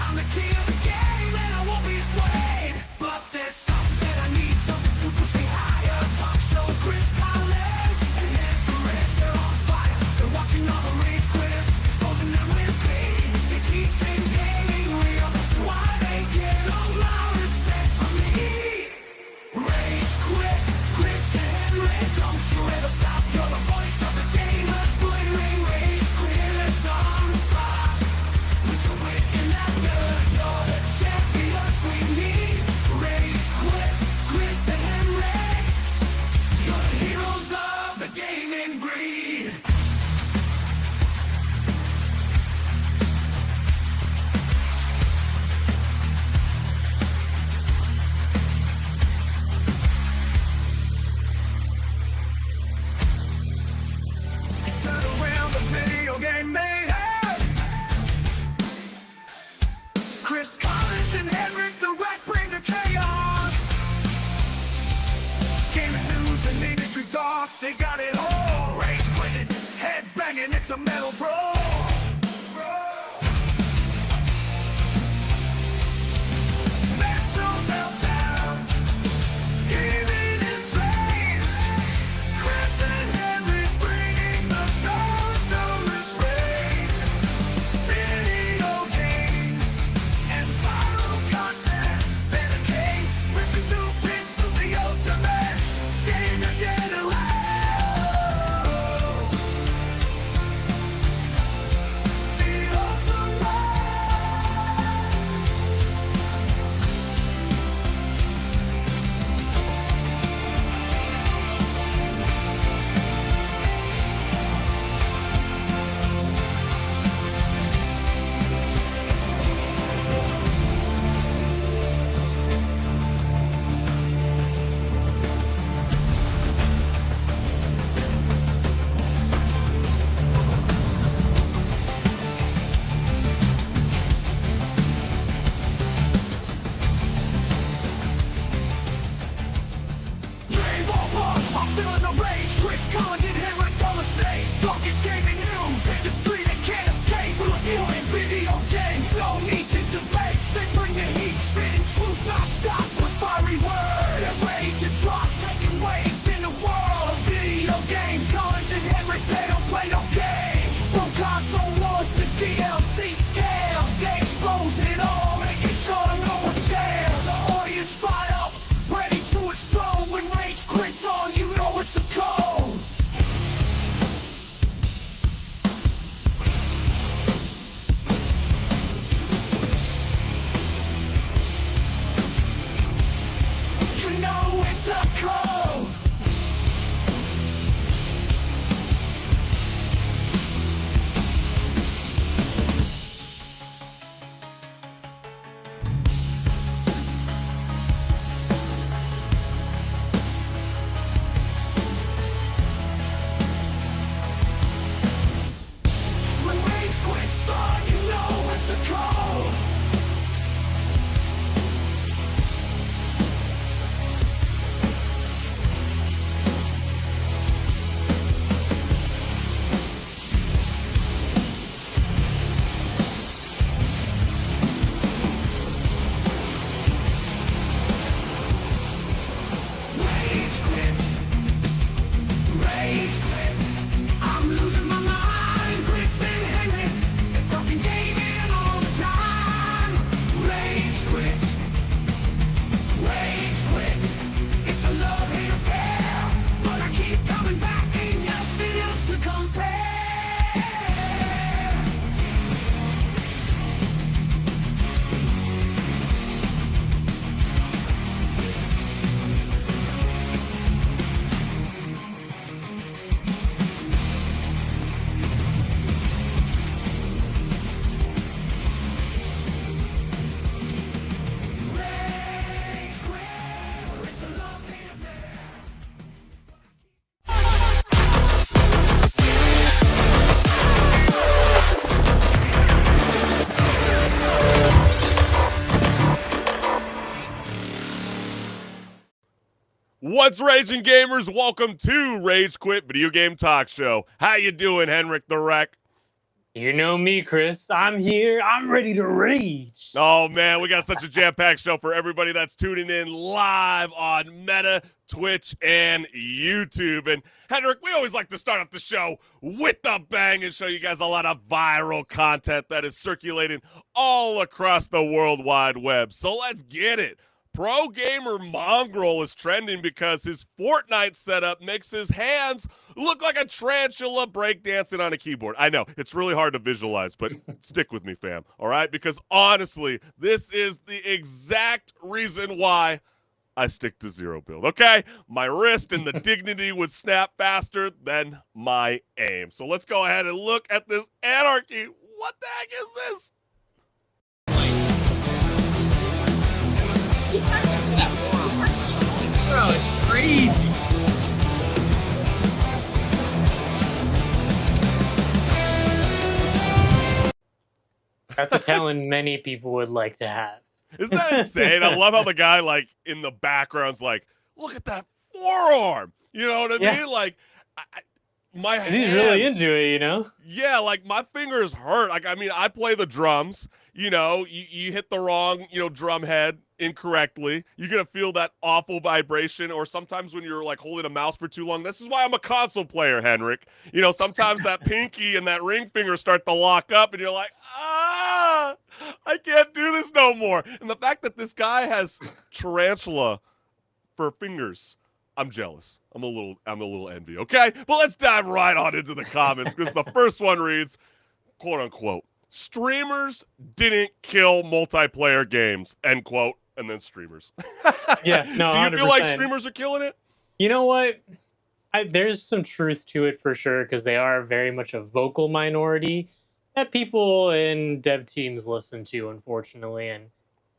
I'm the king of the game and I won't be swayed. But there's something that I need, something to push me higher. Talk show Chris Collins and HenricK, they're on fire. They're watching all the rage quitters, exposing them with pain. They keep them gaming real, that's why they get all my respect from me. Rage quit, Chris and HenricK, don't you ever stop. You're the voice of the gamers, blaring rage quitters on the spot. We do it in laughter, you're the champions we need. Rage quit, Chris and HenricK, you're the heroes of the gaming breed. Turn around the video game mayhem. Chris Collins and HenricK, the rat bring the chaos. Gaming news and industry talk, they got it all. Rage quitting, head banging, it's a metal brawl. Mental meltdown, gaming in flames. Chris and HenricK bringing the thunderous rage. Video games and viral content. They're the kings, ripping through pixels, the ultimate gamer getaway. The ultimate. Game over, I'm feeling the rage. Chris Collins and HenricK on the stage, talking gaming news, industry that can't escape. We're reviewing video games, no need to debate. They bring the heat, spitting truth non-stop with fiery words. They're ready to drop, making waves in the world of video games. Collins and HenricK, they don't play no games. From console wars to DLC scales, they expose it all, making sure no one jails. The audience fired up, ready to explode. When rage quits on, you know it's a code. You know it's a code. When rage quits on, you know it's a code. Rage quits. Rage quits. I'm losing my mind. Chris and HenricK, they're talking gaming all the time. Rage quits. Rage quits. It's a love-hate affair, but I keep coming back. Ain't nothing else to compare. Rage quit. It's a love-hate affair. What's raging, gamers? Welcome to Rage Quit Video Game Talk Show. How you doing, HenricK the Wreck? You know me, Chris. I'm here. I'm ready to rage. Oh, man, we got such a jam-packed show for everybody that's tuning in live on Meta, Twitch, and YouTube. And, HenricK, we always like to start off the show with a bang and show you guys a lot of viral content that is circulating all across the World Wide Web. So let's get it. Pro Gamer Mongrel is trending because his Fortnite setup makes his hands look like a tarantula breakdancing on a keyboard. I know, it's really hard to visualize, but stick with me, fam, all right? Because honestly, this is the exact reason why I stick to zero build, okay? My wrist and the dignity would snap faster than my aim. So let's go ahead and look at this anarchy. What the heck is this? Bro, it's crazy. That's a talent many people would like to have. Isn't that insane? I love how the guy, like, in the background's like, look at that forearm. You know what I mean? Like, my hands. He's really into it, you know? Yeah, like, my fingers hurt. Like, I mean, I play the drums. You know, you hit the wrong, drum head incorrectly. You're going to feel that awful vibration. Or sometimes when you're, like, holding a mouse for too long. This is why I'm a console player, HenricK. You know, sometimes that pinky and that ring finger start to lock up, and you're like, I can't do this no more. And the fact that this guy has tarantula for fingers, I'm jealous. I'm a little envy, okay? But let's dive right on into the comments because the first one reads, quote unquote, streamers didn't kill multiplayer games, end quote, and then streamers. Yeah, no, do you 100%. feel like streamers are killing it? You know what? There's some truth to it for sure, because they are very much a vocal minority that people in dev teams listen to, unfortunately, and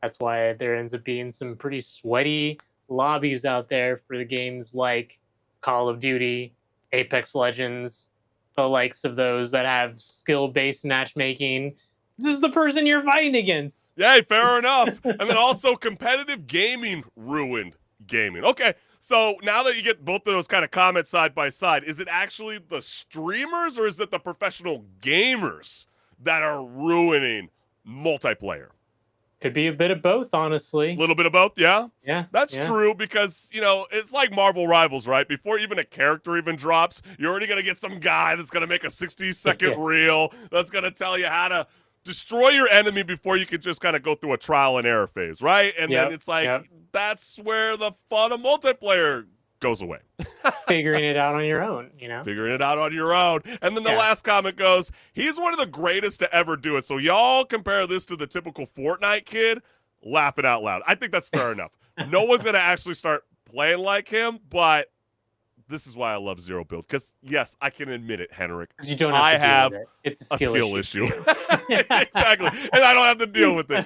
that's why there ends up being some pretty sweaty lobbies out there for the games like Call of Duty, Apex Legends, the likes of those that have skill-based matchmaking. This is the person you're fighting against. Yeah, fair enough. And then also competitive gaming ruined gaming. Okay, so now that you get both of those kind of comments side by side, is it actually the streamers or is it the professional gamers that are ruining multiplayer? Could be a bit of both, honestly. A little bit of both, yeah? Yeah. That's true because, it's like Marvel Rivals, right? Before even a character even drops, you're already going to get some guy that's going to make a 60-second reel that's going to tell you how to destroy your enemy before you can just kind of go through a trial and error phase, right? And then it's like, that's where the fun of multiplayer goes away. Figuring it out on your own, Figuring it out on your own. And then the last comment goes, he's one of the greatest to ever do it. So y'all compare this to the typical Fortnite kid, laughing out loud. I think that's fair enough. No one's going to actually start playing like him, but this is why I love zero build. Because, yes, I can admit it, HenricK. You don't have to deal with it. It's a skill issue. Exactly. And I don't have to deal with it.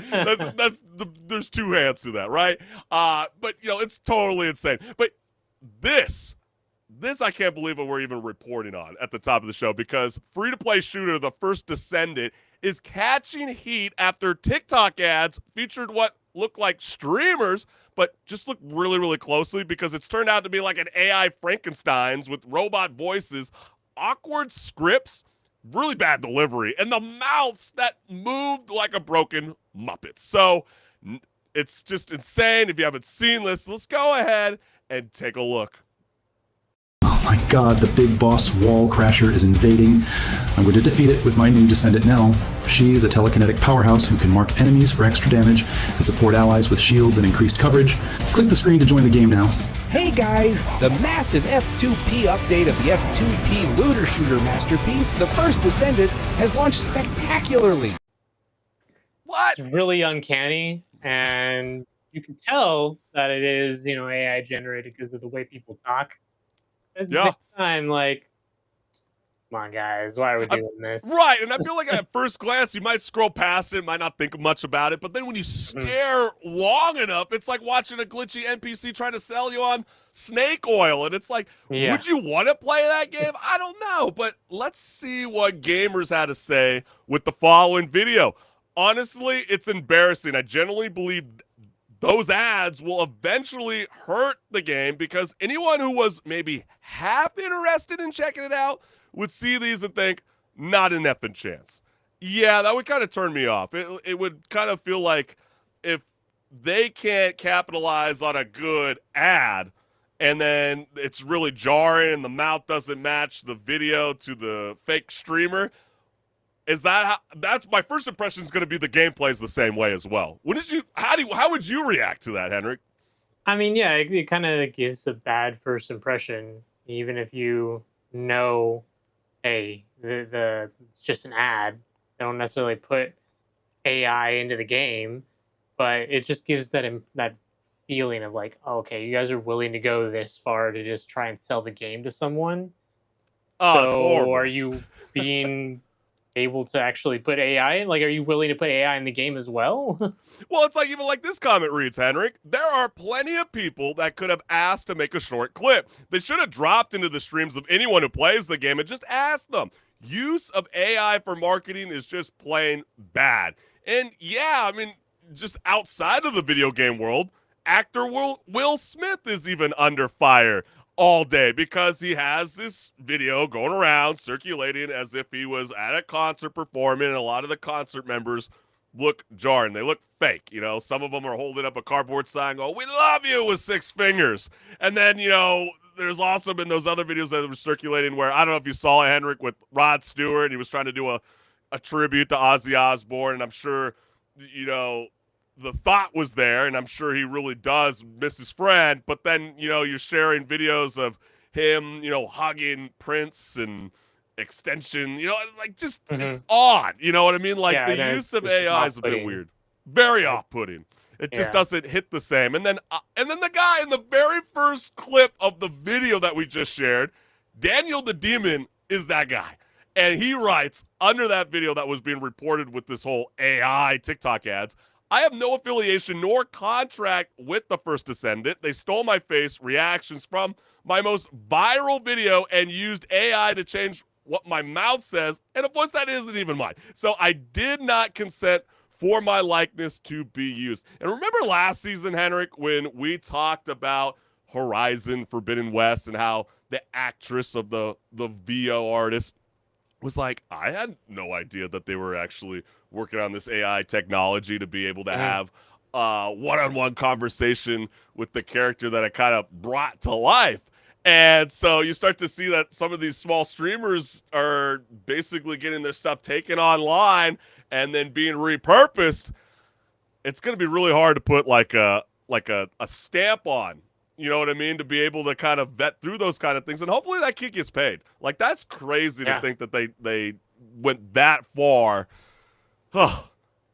There's two hands to that, right? But, it's totally insane. But this I can't believe what we're even reporting on at the top of the show, because free-to-play shooter The First Descendant is catching heat after TikTok ads featured what look like streamers, but just look really, really closely because it's turned out to be like an AI Frankenstein's with robot voices, awkward scripts, really bad delivery, and the mouths that moved like a broken Muppet. So it's just insane. If you haven't seen this, let's go ahead and take a look. Oh my god, the big boss wall crasher is invading. I'm going to defeat it with my new descendant Nell. She's a telekinetic powerhouse who can mark enemies for extra damage and support allies with shields and increased coverage. Click the screen to join the game now. Hey guys, the massive F2P update of the F2P looter shooter masterpiece, The First Descendant, has launched spectacularly. What? It's really uncanny, and you can tell that it is, AI generated because of the way people talk. At the same time, like, come on, guys, why are we doing this? Right, and I feel like at first glance, you might scroll past it, might not think much about it, but then when you stare long enough, it's like watching a glitchy NPC trying to sell you on snake oil, and it's like, would you want to play that game? I don't know, but let's see what gamers had to say with the following video. Honestly, it's embarrassing. I generally believe those ads will eventually hurt the game because anyone who was maybe half interested in checking it out would see these and think, not an effing chance. Yeah, that would kind of turn me off. It would kind of feel like if they can't capitalize on a good ad and then it's really jarring and the mouth doesn't match the video to the fake streamer, is that that's my first impression is going to be the gameplay is the same way as well. How would you react to that, Henrik? I mean, yeah, it kind of gives a bad first impression, even if you know, hey, the it's just an ad. They don't necessarily put AI into the game, but it just gives that feeling of like, oh, okay, you guys are willing to go this far to just try and sell the game to someone. Oh, it's So, are horrible. you being able to actually put AI in? Like, are you willing to put AI in the game as well? Well, it's like even like this comment reads, Henrik. There are plenty of people that could have asked to make a short clip. They should have dropped into the streams of anyone who plays the game and just asked them. Use of AI for marketing is just plain bad. And yeah, I mean, just outside of the video game world, actor Will Smith is even under fire all day because he has this video going around circulating as if he was at a concert performing, and a lot of the concert members look jarring. They look fake. You know, some of them are holding up a cardboard sign, "Oh, we love you" with 6 fingers. And then, there's also been those other videos that were circulating where I don't know if you saw it, Henrik, with Rod Stewart. He was trying to do a tribute to Ozzy Osbourne, and I'm sure, the thought was there, and I'm sure he really does miss his friend. But then, you're sharing videos of him, hugging Prince and extension, like just it's Mhm. odd. You know what I mean? Like Yeah, the and use of it's just AI has been off-putting. weird, very Like, off-putting. It just yeah. doesn't hit the same. And then the guy in the very first clip of the video that we just shared, Daniel the Demon, is that guy. And he writes under that video that was being reported with this whole AI TikTok ads, I have no affiliation nor contract with the First Descendant. They stole my face reactions from my most viral video and used AI to change what my mouth says and a voice that isn't even mine. So I did not consent for my likeness to be used. And remember last season, Henrik, when we talked about Horizon Forbidden West and how the actress of the VO artist was like, I had no idea that they were actually working on this AI technology to be able to Mhm. have one-on-one conversation with the character that it kind of brought to life. And so you start to see that some of these small streamers are basically getting their stuff taken online and then being repurposed. It's going to be really hard to put like a stamp on. You know what I mean? To be able to kind of vet through those kind of things, and hopefully that kid gets paid. Like that's crazy to Yeah. think that they went that far.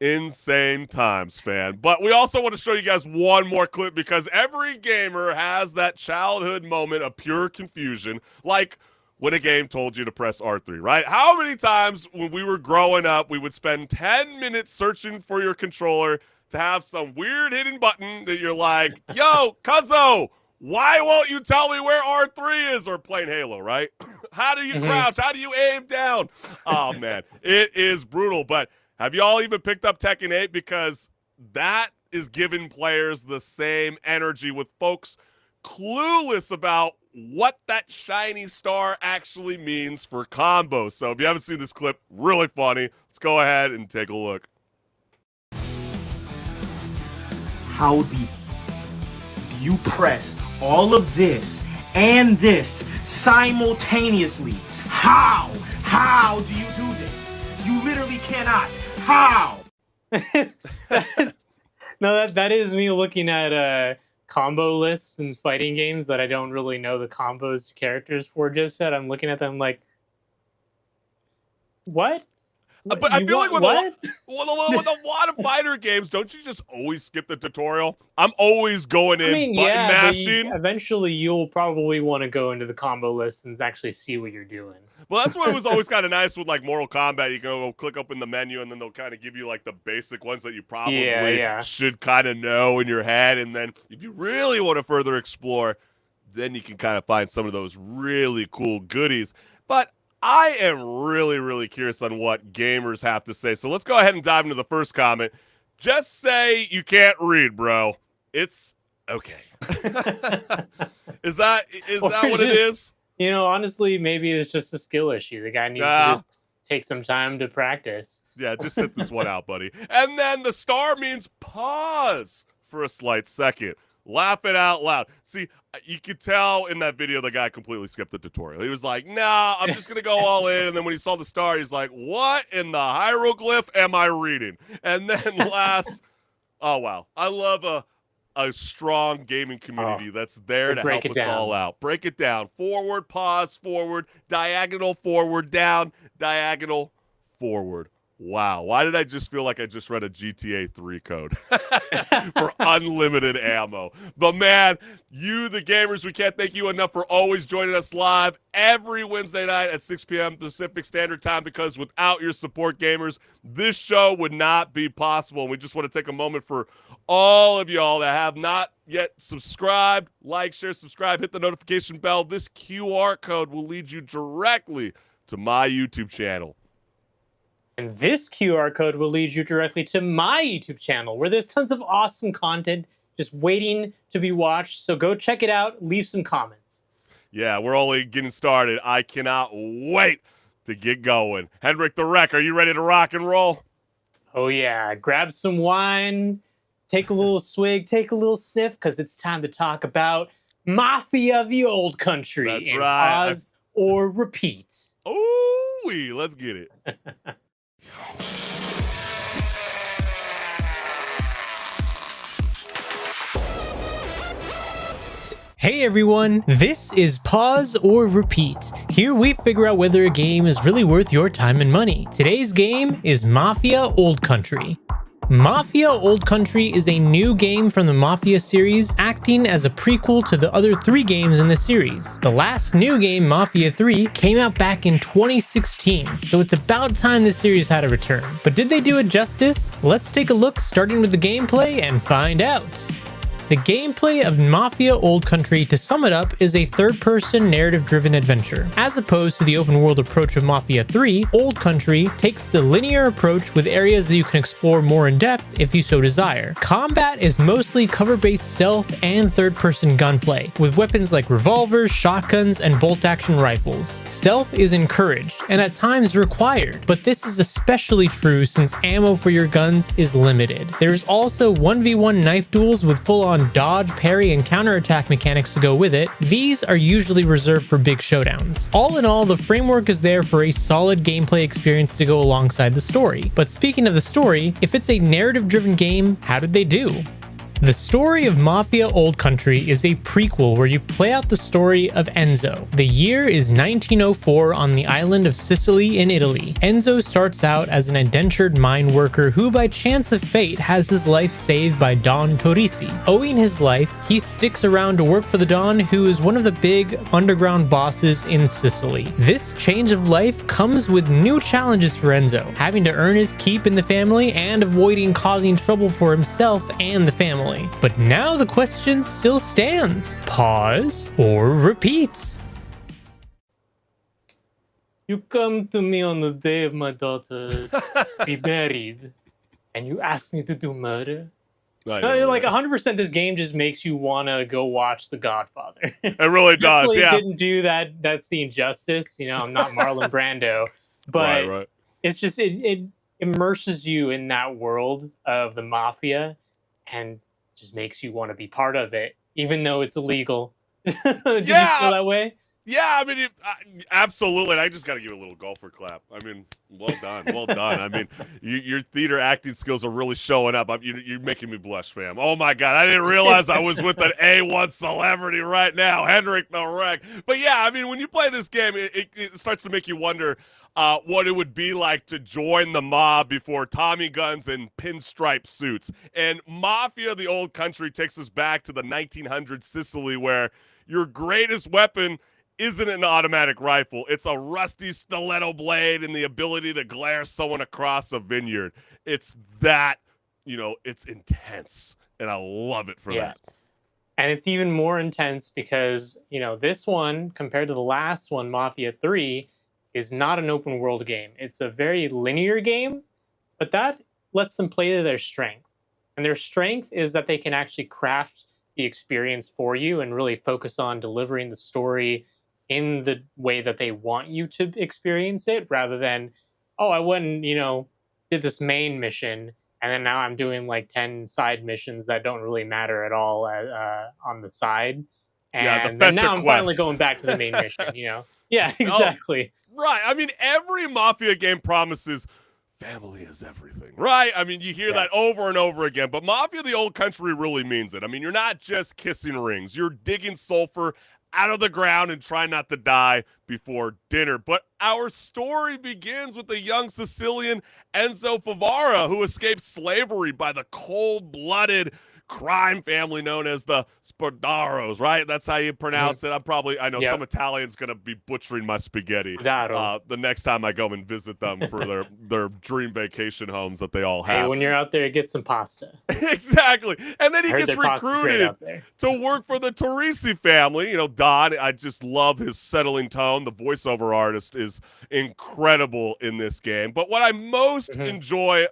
Insane times, fan. But we also want to show you guys one more clip because every gamer has that childhood moment of pure confusion, like when a game told you to press R3, right? How many times when we were growing up, we would spend 10 minutes searching for your controller to have some weird hidden button that you're like, yo, cuzzo, why won't you tell me where R3 is? Or playing Halo, right? How do you Mhm. crouch? How do you aim down? Oh, man, it is brutal. But have y'all even picked up Tekken 8? Because that is giving players the same energy with folks clueless about what that shiny star actually means for combos. So if you haven't seen this clip, really funny. Let's go ahead and take a look. How the you press all of this and this simultaneously? How? How do you do this? You literally cannot. How? That's, no, that is me looking at combo lists and fighting games that I don't really know the combos to characters for just yet. I'm looking at them like, what? But I You feel like want with what? with a lot of fighter games, don't you just always skip the tutorial? I'm always going I in mean, button yeah, but mashing. eventually you'll probably want to go into the combo list and actually see what you're doing. Well, that's what was always kind of nice with like Mortal Kombat. You can go click up in the menu, and then they'll kind of give you like the basic ones that you Yeah, probably yeah. should kind of know in your head. And then if you really want to further explore, then you can kind of find some of those really cool goodies. But I am really, really curious on what gamers have to say. So let's go ahead and dive into the first comment. Just say you can't read, bro. It's okay. Is that Or what it just, is? honestly, maybe it's just a skill issue. The guy needs to Nah. just take some time to practice. Yeah, just sit this one out, buddy. And then the star means pause for a slight second. Laugh it out loud. See, you could tell in that video the guy completely skipped the tutorial. He was like, nah, I'm just going to go all in. And then when he saw the star, he's like, what in the hieroglyph am I reading? And then last, oh, wow. I love a strong gaming community that's there to help us all out. Break it down. Forward, pause, forward, diagonal, forward, down, diagonal, forward. Wow. Why did I just feel like I just read a GTA 3 code for unlimited ammo? But man, you, the gamers, we can't thank you enough for always joining us live every Wednesday night at 6 p.m. Pacific Standard Time, because without your support, gamers, this show would not be possible. And we just want to take a moment for all of y'all that have not yet subscribed, like, share, subscribe, hit the notification bell. This QR code will lead you directly to my YouTube channel. And this QR code will lead you directly to my YouTube channel, where there's tons of awesome content just waiting to be watched. So go check it out. Leave some comments. Yeah, we're only getting started. I cannot wait to get going. HenricK the Wreck, are you ready to rock and roll? Oh, yeah. Grab some wine, take a little swig, take a little sniff, because it's time to talk about Mafia the Old Country. That's in right. Pause or repeat. Ooh-wee, let's get it. Hey everyone, this is Pause or Repeat. Here we figure out whether a game is really worth your time and money. Today's game is Mafia Old Country. Mafia Old Country is a new game from the Mafia series, acting as a prequel to the other 3 games in the series. The last new game, Mafia 3, came out back in 2016, so it's about time the series had a return. But did they do it justice? Let's take a look, starting with the gameplay, and find out. The gameplay of Mafia Old Country, to sum it up, is a third-person narrative-driven adventure. As opposed to the open-world approach of Mafia 3, Old Country takes the linear approach with areas that you can explore more in depth if you so desire. Combat is mostly cover-based stealth and third-person gunplay, with weapons like revolvers, shotguns, and bolt-action rifles. Stealth is encouraged, and at times required, but this is especially true since ammo for your guns is limited. There is also 1v1 knife duels with full-on dodge, parry, and counterattack mechanics to go with it. These are usually reserved for big showdowns. All in all, the framework is there for a solid gameplay experience to go alongside the story. But speaking of the story, if it's a narrative-driven game, how did they do? The story of Mafia Old Country is a prequel where you play out the story of Enzo. The year is 1904 on the island of Sicily in Italy. Enzo starts out as an indentured mine worker who by chance of fate has his life saved by Don Torrisi. Owing his life, he sticks around to work for the Don, who is one of the big underground bosses in Sicily. This change of life comes with new challenges for Enzo, having to earn his keep in the family and avoiding causing trouble for himself and the family. But now the question still stands. Pause or repeat? You come to me on the day of my daughter to be married, and you ask me to do murder? Like 100%, this game just makes you want to go watch The Godfather. It really does, Definitely yeah. didn't do that scene justice. You know, I'm not Marlon Brando, but right. It's just it immerses you in that world of the mafia, and just makes you want to be part of it, even though it's illegal. Did you feel that way? Yeah, I mean, absolutely. And I just got to give you a little golfer clap. I mean, well done. Well done. I mean, your theater acting skills are really showing up. You're making me blush, fam. Oh, my God. I didn't realize I was with an A1 celebrity right now, HenricK the Wreck. But, yeah, I mean, when you play this game, it starts to make you wonder what it would be like to join the mob before Tommy guns and pinstripe suits. And Mafia, the Old Country, takes us back to the 1900s Sicily, where your greatest weapon isn't an automatic rifle. It's a rusty stiletto blade and the ability to glare someone across a vineyard. It's that, it's intense. And I love it for that. And it's even more intense because, this one, compared to the last one, Mafia 3, is not an open world game. It's a very linear game, but that lets them play to their strength. And their strength is that they can actually craft the experience for you and really focus on delivering the story in the way that they want you to experience it, rather than oh, I went and, did this main mission, and then now I'm doing like 10 side missions that don't really matter at all on the side. Yeah, the And then fetch a now I'm finally quest. going back to the main mission, Yeah, Oh, exactly. right. I mean, every Mafia game promises family is everything, right? I mean, you hear that Yes. over and over again, but Mafia the Old Country really means it. I mean, you're not just kissing rings, you're digging sulfur out of the ground and trying not to die before dinner. But our story begins with the young Sicilian Enzo Favara, who escaped slavery by the cold-blooded crime family known as the Spaddaros, right? That's how you pronounce it. I know some Yep. Italian's going to be butchering my spaghetti Spadaro. the next time I go and visit them for their dream vacation homes that they all Hey, have. when you're out there, get some pasta. Exactly. And then I he heard gets their pasta's great recruited out there. to work for the Torrisi family. You know, Don, I just love his settling tone. The voiceover artist is incredible in this game. But what I most enjoy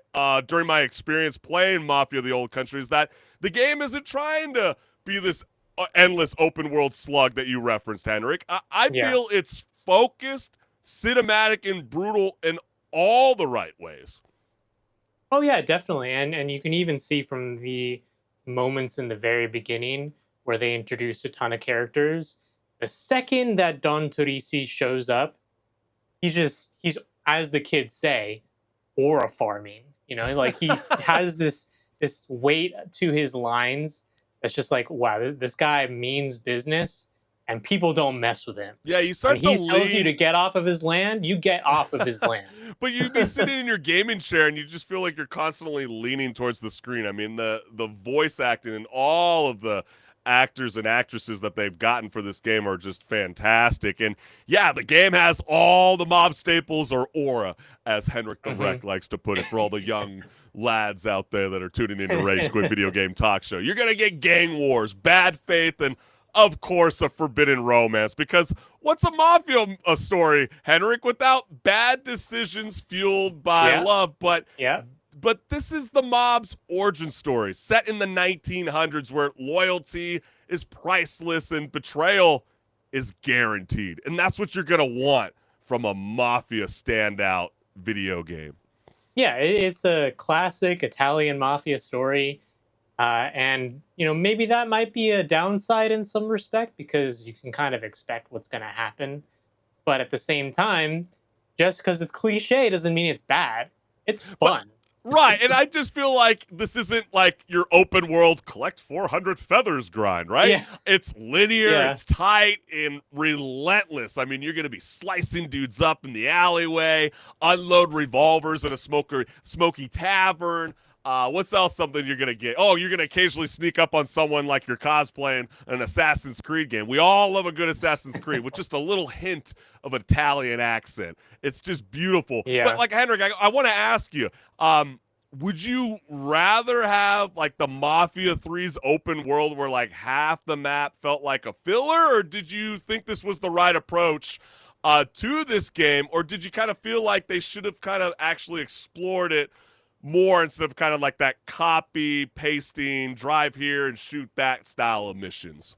during my experience playing Mafia the Old Country is that the game isn't trying to be this endless open world slug that you referenced, HenricK. I Yeah. feel it's focused, cinematic, and brutal in all the right ways. Oh yeah, definitely. And you can even see from the moments in the very beginning where they introduce a ton of characters. The second that Don Torisi shows up, he's as the kids say, aura farming. Like he has this weight to his lines that's just like, wow, this guy means business and people don't mess with him. Yeah, you When start to he tells you to lean. get off of his land, you get off of his land. But you'd be sitting in your gaming chair and you just feel like you're constantly leaning towards the screen. I mean, the voice acting and all of the actors and actresses that they've gotten for this game are just fantastic. And yeah, the game has all the mob staples, or aura, as HenricK the Wreck likes to put it, for all the young lads out there that are tuning into Rage Quit Video Game Talk Show. You're going to get gang wars, bad faith, and of course, a forbidden romance. Because what's a mafia story, HenricK, without bad decisions fueled by Yeah. love? But Yeah. this is the mob's origin story, set in the 1900s, where loyalty is priceless and betrayal is guaranteed. And that's what you're going to want from a mafia standout video game. Yeah, it's a classic Italian mafia story. And, maybe that might be a downside in some respect because you can kind of expect what's going to happen. But at the same time, just because it's cliche doesn't mean it's bad. It's fun. Right, and I just feel like this isn't like your open world collect 400 feathers grind, right? Yeah. It's linear, Yeah. it's tight, and relentless. I mean, you're going to be slicing dudes up in the alleyway, unload revolvers in a smoky tavern. What's else something you're going to get? Oh, you're going to occasionally sneak up on someone like you're cosplaying an Assassin's Creed game. We all love a good Assassin's Creed with just a little hint of Italian accent. It's just beautiful. Yeah. But like, HenricK, I want to ask you, would you rather have like the Mafia 3's open world where like half the map felt like a filler, or did you think this was the right approach to this game, or did you kind of feel like they should have kind of actually explored it more instead of kind of like that copy pasting, drive here and shoot that style of missions?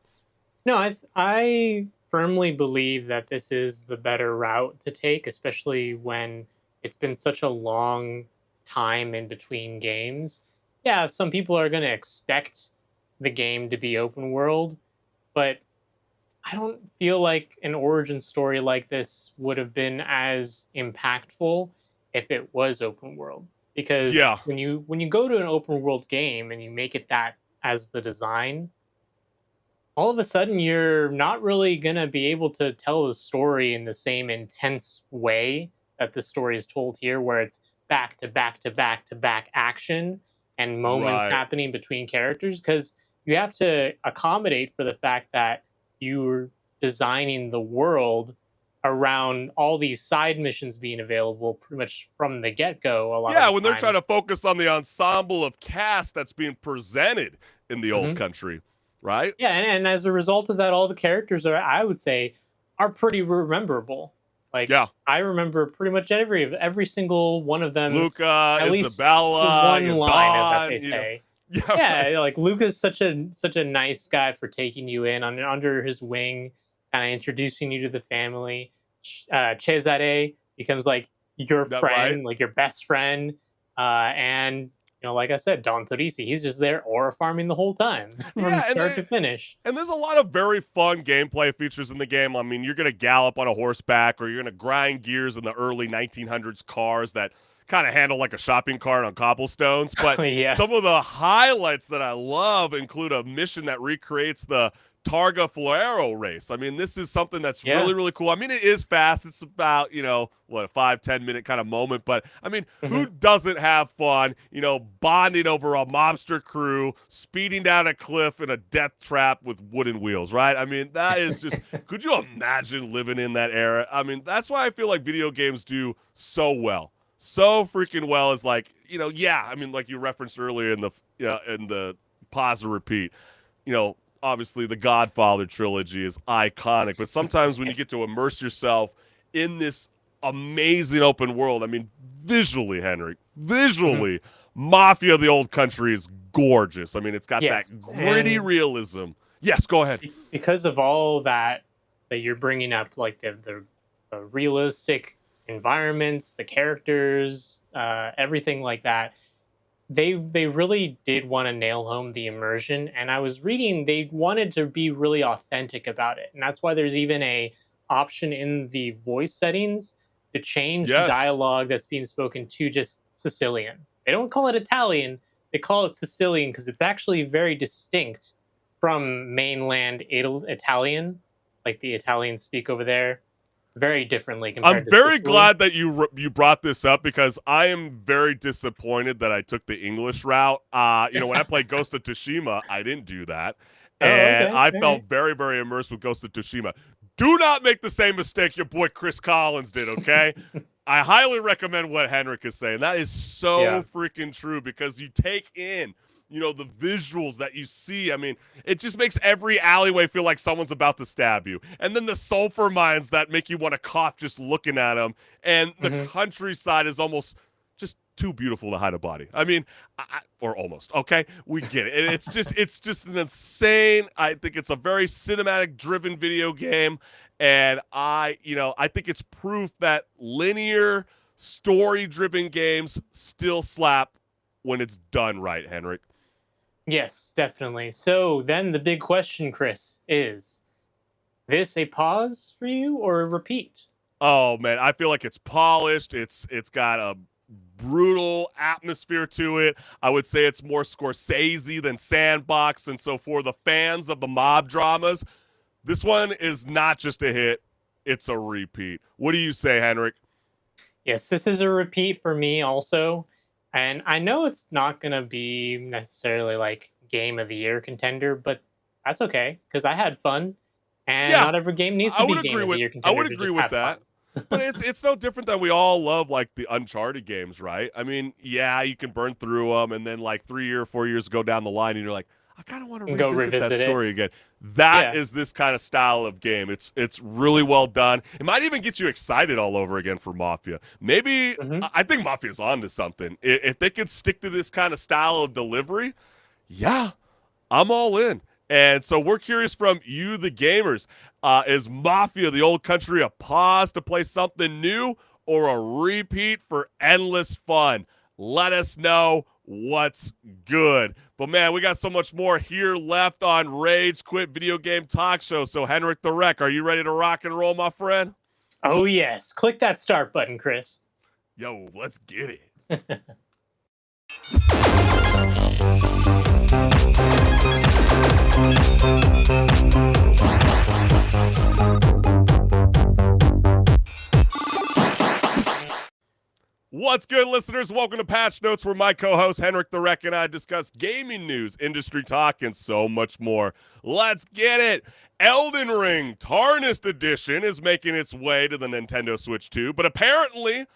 No, I firmly believe that this is the better route to take, especially when it's been such a long time in between games. Yeah, some people are going to expect the game to be open world, but I don't feel like an origin story like this would have been as impactful if it was open world. Because Yeah. when you go to an open world game and you make it that as the design, all of a sudden you're not really going to be able to tell the story in the same intense way that the story is told here, where it's back to back to back to back action and moments Right. happening between characters, because you have to accommodate for the fact that you're designing the world around all these side missions being available pretty much from the get-go. A lot Yeah, of when the they're time. trying to focus on the ensemble of cast that's being presented in the old country, right? Yeah, and as a result of that, all the characters are, I would say, are pretty rememberable. Like, Yeah. I remember pretty much every single one of them. Luca, at least Isabella, one your line of that Don, they you know. say. Yeah, Yeah, like Luca's such a nice guy for taking you in under his wing, kind of introducing you to the family. Cesare becomes like your That friend, right? like your best friend, and like I said, Don Torisi, he's just there aura farming the whole time from Yeah, start to finish. and there's a lot of very fun gameplay features in the game. I mean, you're going to gallop on a horseback, or you're going to grind gears in the early 1900s cars that kind of handle like a shopping cart on cobblestones. But Yeah. some of the highlights that I love include a mission that recreates the Targa Florio race. I mean, this is something that's Yeah. really, really cool. I mean, it is fast. It's about, what, a 5-10 minute kind of moment. But I mean, who Mhm. doesn't have fun, bonding over a mobster crew, speeding down a cliff in a death trap with wooden wheels, right? I mean, that is just, could you imagine living in that era? I mean, that's why I feel like video games do so well. So freaking well is like, yeah, I mean, like you referenced earlier in the pause or repeat, obviously the Godfather trilogy is iconic, but sometimes when you get to immerse yourself in this amazing open world, I mean, visually, HenricK, Mhm. visually, Mafia of the Old Country is gorgeous. I mean, it's got that Yes, gritty and realism. Yes, go ahead. because of all that you're bringing up, like the realistic environments, the characters, everything like that, they really did want to nail home the immersion. And I was reading they wanted to be really authentic about it, and that's why there's even a option in the voice settings to change the Yes. dialogue that's being spoken to just Sicilian. They don't call it Italian, they call it Sicilian because it's actually very distinct from mainland Italian, like the Italians speak over there, very differently I'm compared to very Sicily. glad that you brought this up because I am very disappointed that I took the English route. When I played Ghost of Tsushima, I didn't do that, Oh, and okay. I All felt right. very, very immersed with Ghost of Tsushima. Do not make the same mistake your boy Chris Collins did. Okay, I highly recommend what HenricK is saying. That is so Yeah. freaking true because you take in, the visuals that you see. I mean, it just makes every alleyway feel like someone's about to stab you. And then the sulfur mines that make you want to cough just looking at them. And the Hmm. countryside is almost just too beautiful to hide a body. I mean, or almost. Okay, we get it. And it's just an insane. I think it's a very cinematic driven video game, and I think it's proof that linear story driven games still slap when it's done right, HenricK. Yes, definitely. So then the big question, Chris, is this a pause for you or a repeat? Oh man, I feel like it's polished. It's got a brutal atmosphere to it. I would say it's more Scorsese than Sandbox, and so for the fans of the mob dramas, this one is not just a hit, it's a repeat. What do you say, HenricK? Yes, this is a repeat for me also. And I know it's not going to be necessarily like game of the year contender, but that's okay because I had fun. And Yeah, not every game needs I to would be game agree of the with year I contender would to agree just with have fun. that. But it's no different than we all love like the Uncharted games, right? I mean, yeah, you can burn through them, and then like 3 or 4 years go down the line, and you're like, I kind of want to And go revisit that revisit it. story again. That Yeah. is this kind of style of game. It's really well done. It might even get you excited all over again for Mafia. Maybe Hmm. I think Mafia's on to something. If they could stick to this kind of style of delivery, yeah, I'm all in. And so we're curious from you, the gamers. Is Mafia the Old Country a pause to play something new or a repeat for endless fun? Let us know what's good. But man, we got so much more here left on Rage Quit Video Game Talk Show. So HenricK the Wreck, are you ready to rock and roll, my friend? Oh, yes. Click that start button, Chris. Yo, let's get it. What's good, listeners? Welcome to Patch Notes, where my co-host HenricK the Wreck and I discuss gaming news, industry talk, and so much more. Let's get it. Elden Ring Tarnished Edition is making its way to the Nintendo Switch 2, but apparently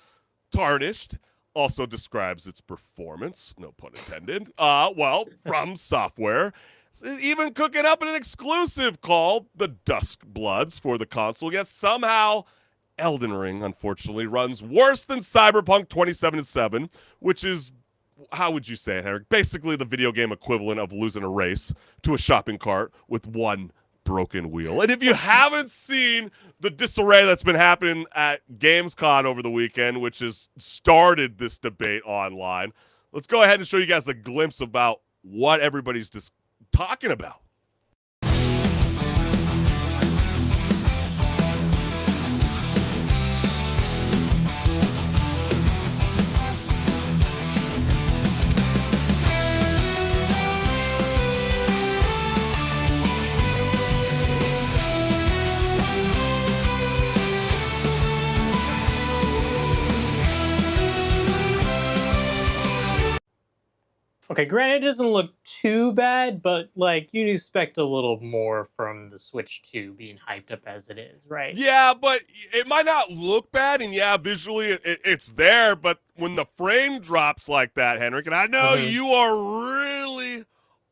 Tarnished also describes its performance, no pun intended, from Software, even cooking up an exclusive called the Dusk Bloods for the console, yet somehow Elden Ring, unfortunately, runs worse than Cyberpunk 2077, which is, how would you say it, HenricK? Basically the video game equivalent of losing a race to a shopping cart with one broken wheel. And if you haven't seen the disarray that's been happening at Gamescom over the weekend, which has started this debate online, let's go ahead and show you guys a glimpse about what everybody's just talking about. Okay, granted, it doesn't look too bad, but like you'd expect a little more from the Switch 2 being hyped up as it is, right? Yeah, but it might not look bad, and yeah, visually it's there, but when the frame drops like that, Henrik, and I know you are really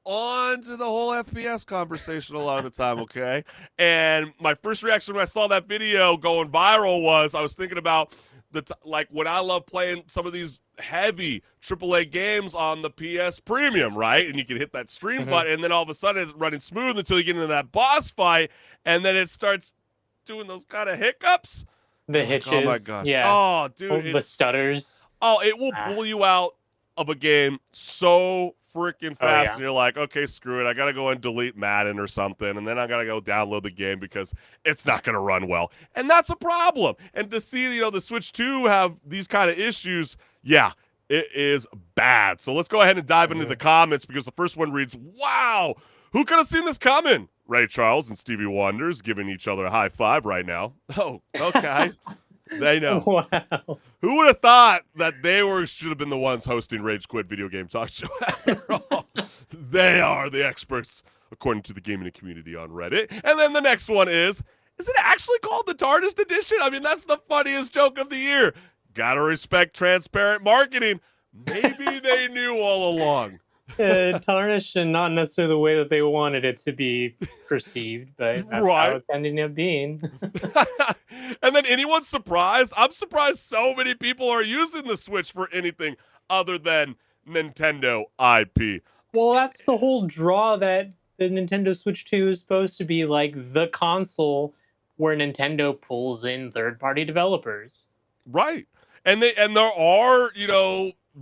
on to the whole FPS conversation a lot of the time, okay? And my first reaction when I saw that video going viral was I was thinking about like when I love playing some of these heavy AAA games on the PS Premium, right? And you can hit that stream button, and then all of a sudden it's running smooth until you get into that boss fight, and then it starts doing those kind of hiccups. The hitches. Oh my gosh. Yeah. Oh, dude. The stutters. Oh, it will pull you out of a game so freaking fast, yeah. and you're like, okay, screw it. I got to go and delete Madden or something, and then I got to go download the game because it's not going to run well. And that's a problem. And to see, the Switch 2 have these kind of issues, yeah, it is bad. So let's go ahead and dive into the comments because the first one reads, wow, who could have seen this coming? Ray Charles and Stevie Wonder's giving each other a high five right now. Oh, okay. They know. Wow. Who would have thought that should have been the ones hosting Rage Quit Video Game Talk Show after all? They are the experts, according to the gaming community on Reddit. And then the next one is it actually called the TARDIS Edition? I mean, that's the funniest joke of the year. Gotta respect transparent marketing. Maybe they knew all along. Tarnished and not necessarily the way that they wanted it to be perceived, but that's how it's ending up being. And then anyone's surprised? I'm surprised so many people are using the Switch for anything other than Nintendo IP. Well, that's the whole draw, that the Nintendo Switch 2 is supposed to be like the console where Nintendo pulls in third-party developers. Right. And there are,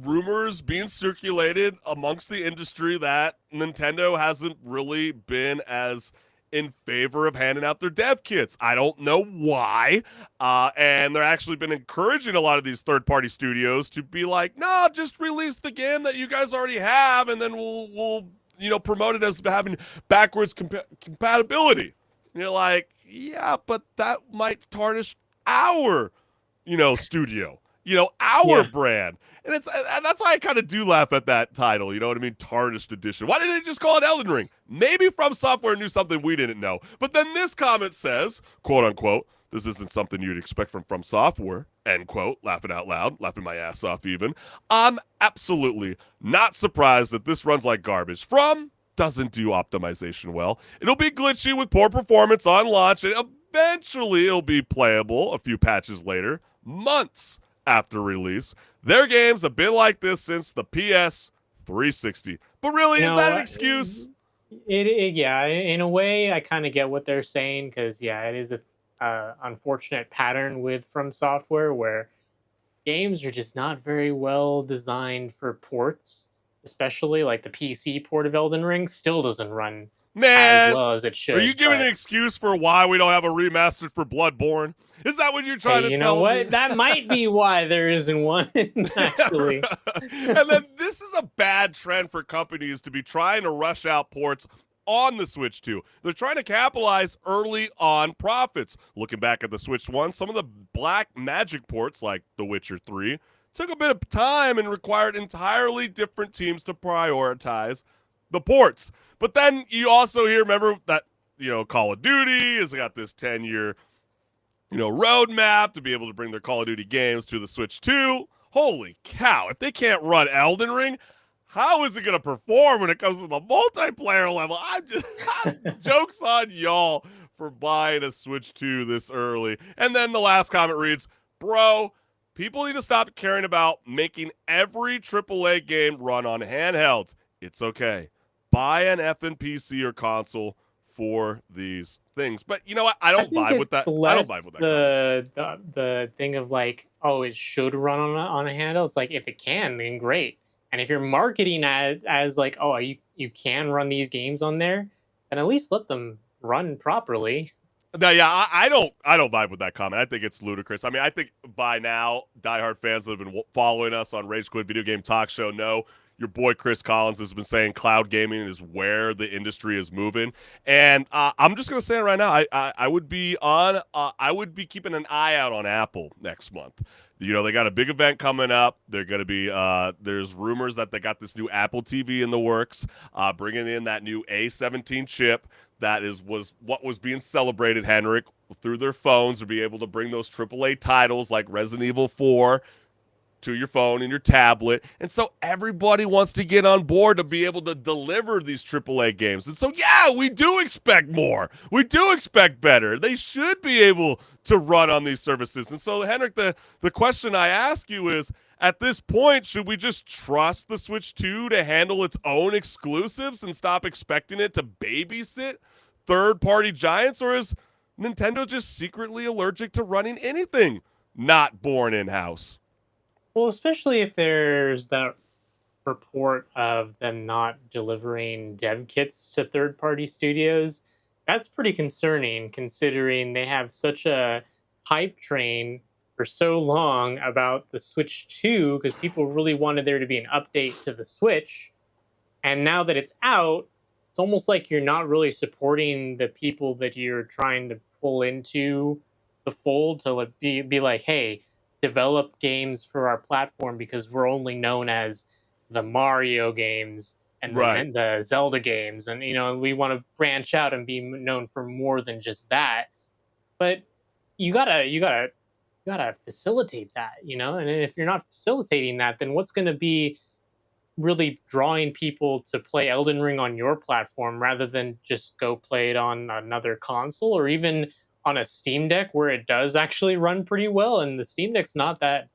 rumors being circulated amongst the industry that Nintendo hasn't really been as in favor of handing out their dev kits. I don't know why. And they're actually been encouraging a lot of these third-party studios to be like, no, just release the game that you guys already have, and then we'll promote it as having backwards compatibility. And you're like, yeah, but that might tarnish our, studio, our brand. And that's why I kind of do laugh at that title, you know what I mean? Tarnished Edition. Why didn't they just call it Elden Ring? Maybe From Software knew something we didn't know. But then this comment says, quote unquote, this isn't something you'd expect from Software, end quote, laughing out loud, laughing my ass off even. I'm absolutely not surprised that this runs like garbage. From doesn't do optimization well. It'll be glitchy with poor performance on launch, and eventually it'll be playable a few patches later, months after release. Their games have been like this since the PS 360. But really, is that an excuse? Yeah, in a way, I kind of get what they're saying, because, yeah, it is a unfortunate pattern with From Software where games are just not very well designed for ports, especially like the PC port of Elden Ring still doesn't run as well as it should. Are you giving an excuse for why we don't have a remastered for Bloodborne? Is that what you're trying to tell me? You know what? That might be why there isn't one, actually. And then this is a bad trend for companies to be trying to rush out ports on the Switch 2. They're trying to capitalize early on profits. Looking back at the Switch 1, some of the Black Magic ports, like The Witcher 3, took a bit of time and required entirely different teams to prioritize the ports. But then you also hear, remember that, Call of Duty has got this 10-year, roadmap to be able to bring their Call of Duty games to the Switch 2. Holy cow, if they can't run Elden Ring, how is it going to perform when it comes to the multiplayer level? Joke's on y'all for buying a Switch 2 this early. And then the last comment reads, bro, people need to stop caring about making every AAA game run on handhelds. It's okay. Buy an effing PC or console for these things. But you know what? I I don't think vibe with it's that. I don't less vibe with that comment. the thing of like, oh, it should run on a handle. It's like if it can, then great. And if you're marketing as like, oh, you can run these games on there, then at least let them run properly. No, yeah, I don't vibe with that comment. I think it's ludicrous. I mean, I think by now, diehard fans that have been following us on Rage Quit Video Game Talk Show know your boy Chris Collins has been saying cloud gaming is where the industry is moving, and I'm just gonna say it right now. I would be on. I would be keeping an eye out on Apple next month. You know, they got a big event coming up. They're going to be, there's rumors that they got this new Apple TV in the works, bringing in that new A17 chip that was what was being celebrated, HenricK, through their phones to be able to bring those AAA titles like Resident Evil 4 to your phone and your tablet. And so everybody wants to get on board to be able to deliver these AAA games. And so, yeah, we do expect more. We do expect better. They should be able to run on these services. And so, HenricK, the question I ask you is, at this point, should we just trust the Switch 2 to handle its own exclusives and stop expecting it to babysit third-party giants? Or is Nintendo just secretly allergic to running anything not born in-house? Well, especially if there's that report of them not delivering dev kits to third-party studios. That's pretty concerning, considering they have such a hype train for so long about the Switch 2, because people really wanted there to be an update to the Switch. And now that it's out, it's almost like you're not really supporting the people that you're trying to pull into the fold to be like, hey, develop games for our platform, because we're only known as the Mario games and Right. the Zelda games, and we want to branch out and be known for more than just that. But you gotta facilitate that, and if you're not facilitating that, then what's going to be really drawing people to play Elden Ring on your platform rather than just go play it on another console, or even on a Steam Deck where it does actually run pretty well? And the Steam Deck's not that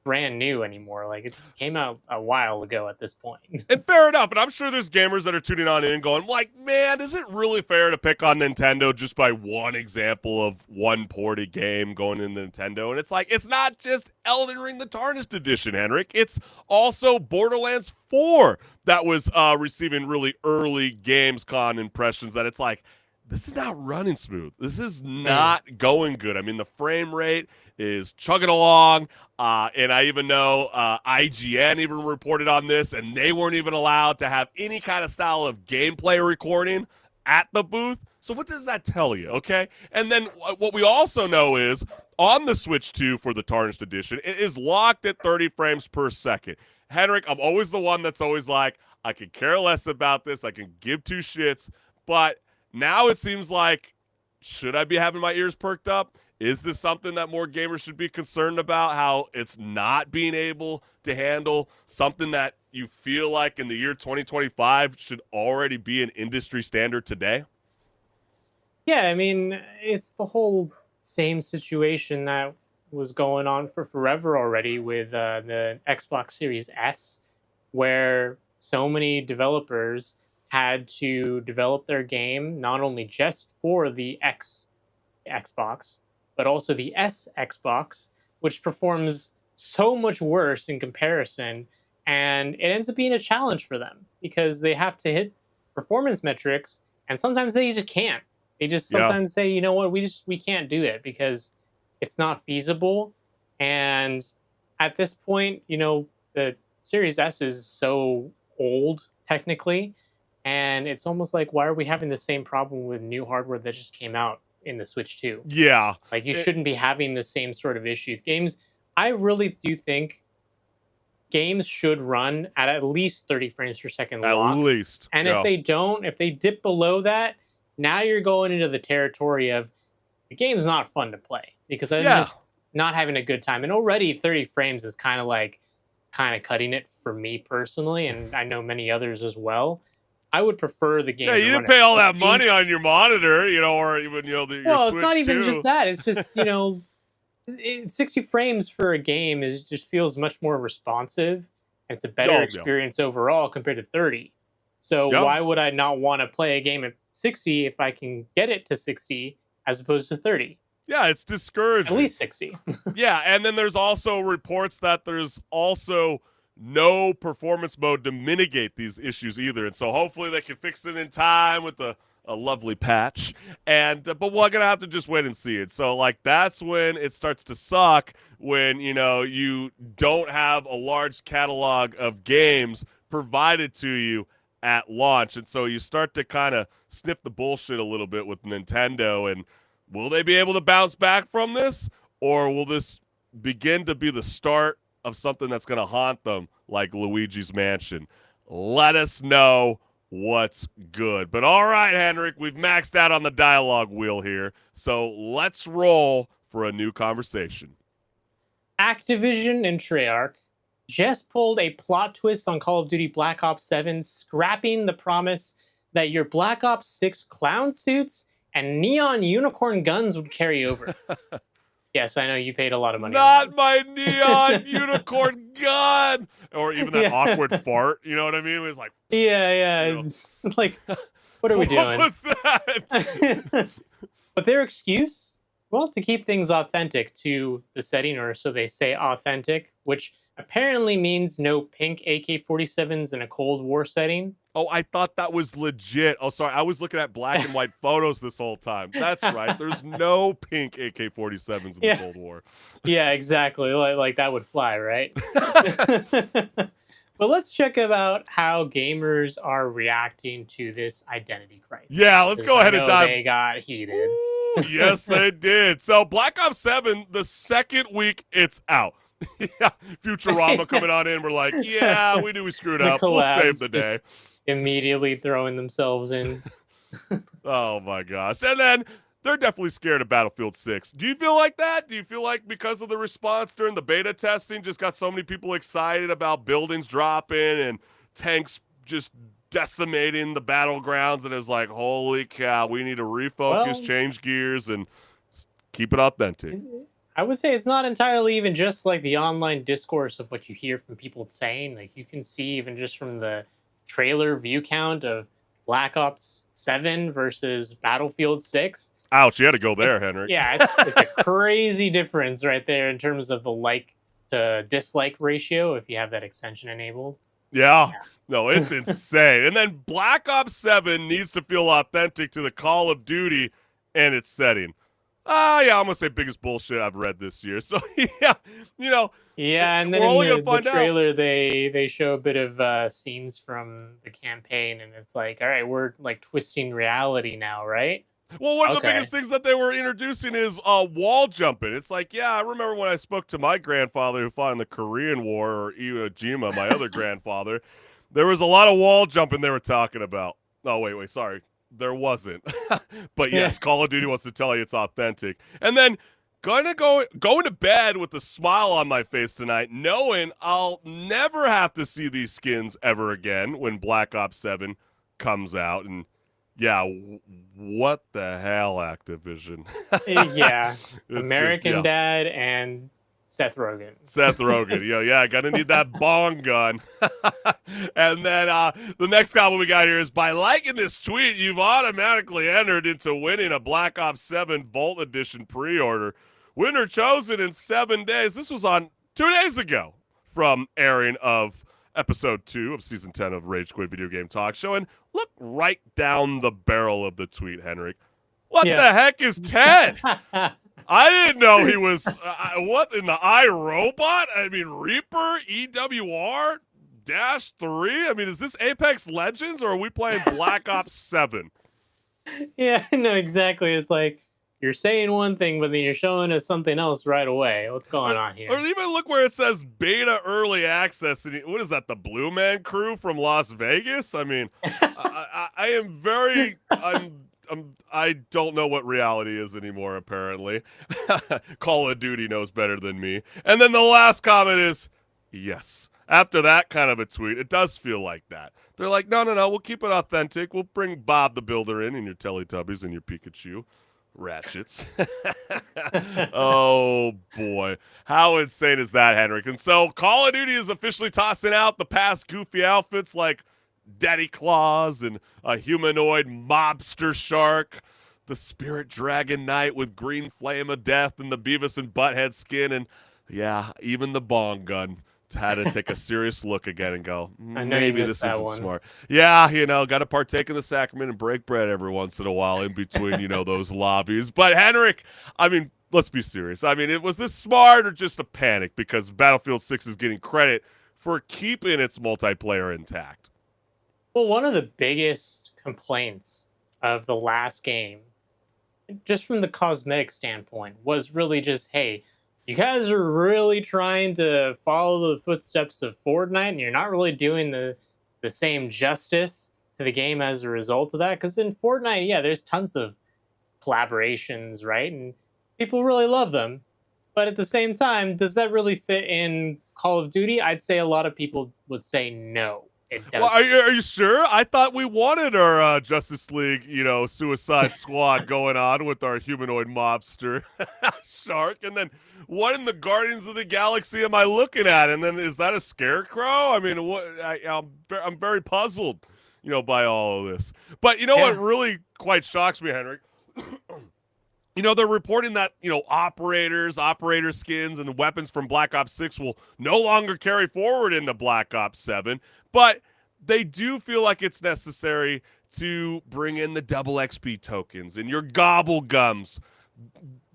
brand new anymore. Like, it came out a while ago at this point. And fair enough. And I'm sure there's gamers that are tuning on in and going, like, man, is it really fair to pick on Nintendo just by one example of one ported game going in Nintendo? And it's like, it's not just Elden Ring the Tarnished Edition, HenricK. It's also Borderlands 4 that was receiving really early Gamescom impressions that it's like, this is not running smooth. This is not going good. I mean, the frame rate is chugging along. And I even know IGN even reported on this, and they weren't even allowed to have any kind of style of gameplay recording at the booth. So what does that tell you, okay? And then what we also know is on the Switch 2 for the Tarnished Edition, it is locked at 30 frames per second. HenricK, I'm always the one that's always like, I could care less about this. I can give two shits. But now it seems like, should I be having my ears perked up? Is this something that more gamers should be concerned about, how it's not being able to handle something that you feel like in the year 2025 should already be an industry standard today? Yeah, I mean, it's the whole same situation that was going on for forever already with the Xbox Series S, where so many developers had to develop their game not only just for the Xbox, but also the S Xbox, which performs so much worse in comparison. And it ends up being a challenge for them because they have to hit performance metrics, and sometimes they just can't. They just sometimes say, you know what, we can't do it because it's not feasible. And at this point, the Series S is so old technically, and it's almost like, why are we having the same problem with new hardware that just came out in the Switch 2? Yeah. Like, you shouldn't be having the same sort of issues. I really do think games should run at least 30 frames per second At locked. least. And Yeah. if they dip below that, now you're going into the territory of the game's not fun to play because I'm just not having a good time. And already 30 frames is kind of cutting it for me personally, and I know many others as well. I would prefer the game. Yeah, to you run didn't pay at all that 60. money on your monitor, or even, your Well, Switch it's not even 2. just that. It's just, 60 frames for a game just feels much more responsive, and it's a better Oh, yeah. experience overall compared to 30. So Yeah. why would I not want to play a game at 60 if I can get it to 60 as opposed to 30? Yeah, it's discouraging. At least 60. Yeah, and then there's also reports that there's also no performance mode to mitigate these issues either. And so hopefully they can fix it in time with a lovely patch. And but we're gonna have to just wait and see it. So like that's when it starts to suck, when you don't have a large catalog of games provided to you at launch. And so you start to kind of sniff the bullshit a little bit with Nintendo. And will they be able to bounce back from this? Or will this begin to be the start of something that's going to haunt them like Luigi's Mansion? Let us know what's good. But all right, HenricK, we've maxed out on the dialogue wheel here. So let's roll for a new conversation. Activision and Treyarch just pulled a plot twist on Call of Duty Black Ops 7, scrapping the promise that your Black Ops 6 clown suits and neon unicorn guns would carry over. Yes, I know you paid a lot of money. Not my neon unicorn gun! Or even that awkward fart, you know what I mean? It was like, Yeah. Like, what are we doing? What was that? But their excuse, well, to keep things authentic to the setting, or so they say authentic, which apparently means no pink AK-47s in a Cold War setting. Oh, I thought that was legit. Oh, sorry. I was looking at black and white photos this whole time. That's right. There's no pink AK-47s in the Cold War. Yeah, exactly. Like that would fly, right? But let's check about how gamers are reacting to this identity crisis. Yeah, let's go ahead and dive. They got heated. Ooh, yes, they did. So Black Ops 7, the second week it's out. Yeah, Futurama coming on in. We're like, yeah, we knew we screwed up. We'll save the day. Immediately throwing themselves in. Oh, my gosh. And then they're definitely scared of Battlefield 6. Do you feel like that? Do you feel like because of the response during the beta testing just got so many people excited about buildings dropping and tanks just decimating the battlegrounds, and it's like, holy cow, we need to refocus, change gears, and keep it authentic? I would say it's not entirely even just like the online discourse of what you hear from people saying. Like you can see even just from the trailer view count of Black Ops 7 versus Battlefield 6. Ouch, you had to go there, HenricK. Yeah, it's a crazy difference right there in terms of the like to dislike ratio if you have that extension enabled. Yeah. No, it's insane. And then Black Ops 7 needs to feel authentic to the Call of Duty and its setting. Yeah, I'm going to say biggest bullshit I've read this year. So, yeah, Yeah, and then in the trailer, they show a bit of scenes from the campaign, and it's like, all right, we're like twisting reality now, right? Well, one of the biggest things that they were introducing is wall jumping. It's like, yeah, I remember when I spoke to my grandfather who fought in the Korean War, or Iwo Jima, my other grandfather. There was a lot of wall jumping they were talking about. Oh, wait, sorry. There wasn't. But yes, Call of Duty wants to tell you it's authentic. And then going to bed with a smile on my face tonight, knowing I'll never have to see these skins ever again when Black Ops 7 comes out. And yeah, what the hell, Activision? Yeah, American Dad and Seth Rogen. Yeah, gonna need that bong gun. And then the next comment we got here is, by liking this tweet, you've automatically entered into winning a Black Ops 7 Vault Edition pre-order. Winner chosen in 7 days. This was on 2 days ago from airing of episode 2 of season 10 of Rage Quit Video Game Talk Show. And look right down the barrel of the tweet, HenricK. What the heck is Ted? I didn't know he was, what, in the iRobot? I mean, Reaper, EWR, Dash 3? I mean, is this Apex Legends, or are we playing Black Ops 7? Yeah, no, exactly. It's like, you're saying one thing, but then you're showing us something else right away. What's going on here? Or even look where it says beta early access. And what is that, the Blue Man Crew from Las Vegas? I mean, I am very... I don't know what reality is anymore, apparently. Call of Duty knows better than me. And then the last comment is, yes. After that kind of a tweet, it does feel like that. They're like, no, we'll keep it authentic. We'll bring Bob the Builder in and your Teletubbies and your Pikachu. Ratchets. Oh, boy. How insane is that, HenricK? And so Call of Duty is officially tossing out the past goofy outfits like daddy claws and a humanoid mobster shark, the spirit dragon knight with green flame of death and the Beavis and Butthead skin, and yeah, even the bong gun had to take a serious look again and go, I know you maybe missed this that isn't one. smart. Yeah, got to partake in the sacrament and break bread every once in a while in between, those lobbies. But HenricK, I mean, let's be serious. I mean, was this smart or just a panic? Because Battlefield 6 is getting credit for keeping its multiplayer intact. Well, one of the biggest complaints of the last game, just from the cosmetic standpoint, was really just, hey, you guys are really trying to follow the footsteps of Fortnite, and you're not really doing the same justice to the game as a result of that. Because in Fortnite, yeah, there's tons of collaborations, right? And people really love them. But at the same time, does that really fit in Call of Duty? I'd say a lot of people would say no. It does. Well, are you sure? I thought we wanted our Justice League, Suicide Squad going on with our humanoid mobster shark, and then what in the Guardians of the Galaxy am I looking at? And then is that a scarecrow? I mean, I'm very puzzled, by all of this. But what really quite shocks me, HenricK? They're reporting that, operator skins and weapons from Black Ops 6 will no longer carry forward into Black Ops 7, but they do feel like it's necessary to bring in the double XP tokens and your gobble gums.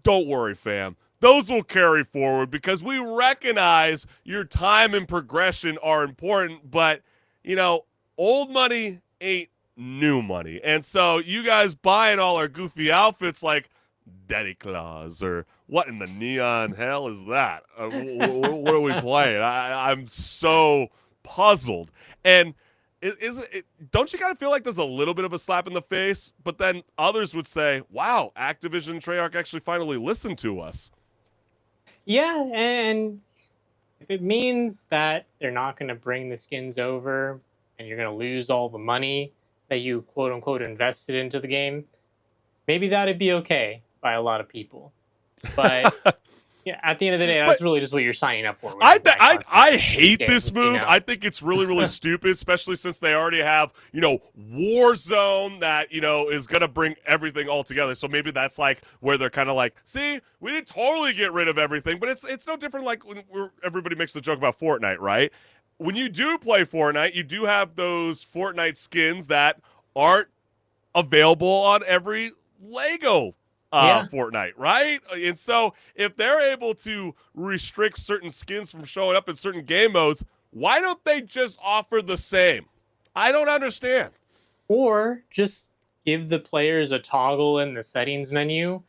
Don't worry, fam. Those will carry forward because we recognize your time and progression are important, but, old money ain't new money. And so you guys buying all our goofy outfits like Daddy Claus or what in the neon hell is that? What are we playing? I'm so puzzled. And don't you kind of feel like there's a little bit of a slap in the face? But then others would say, wow, Activision and Treyarch actually finally listened to us. Yeah, and if it means that they're not going to bring the skins over and you're going to lose all the money that you quote unquote invested into the game, maybe that'd be okay by a lot of people. But yeah, at the end of the day, that's really just what you're signing up for. I hate games, this move. I think it's really, really stupid, especially since they already have, Warzone that, is going to bring everything all together. So maybe that's like where they're kind of like, see, we didn't totally get rid of everything, but it's no different like when everybody makes the joke about Fortnite, right? When you do play Fortnite, you do have those Fortnite skins that aren't available on every Lego Fortnite, right? And so if they're able to restrict certain skins from showing up in certain game modes, why don't they just offer the same? I don't understand. Or just give the players a toggle in the settings menu,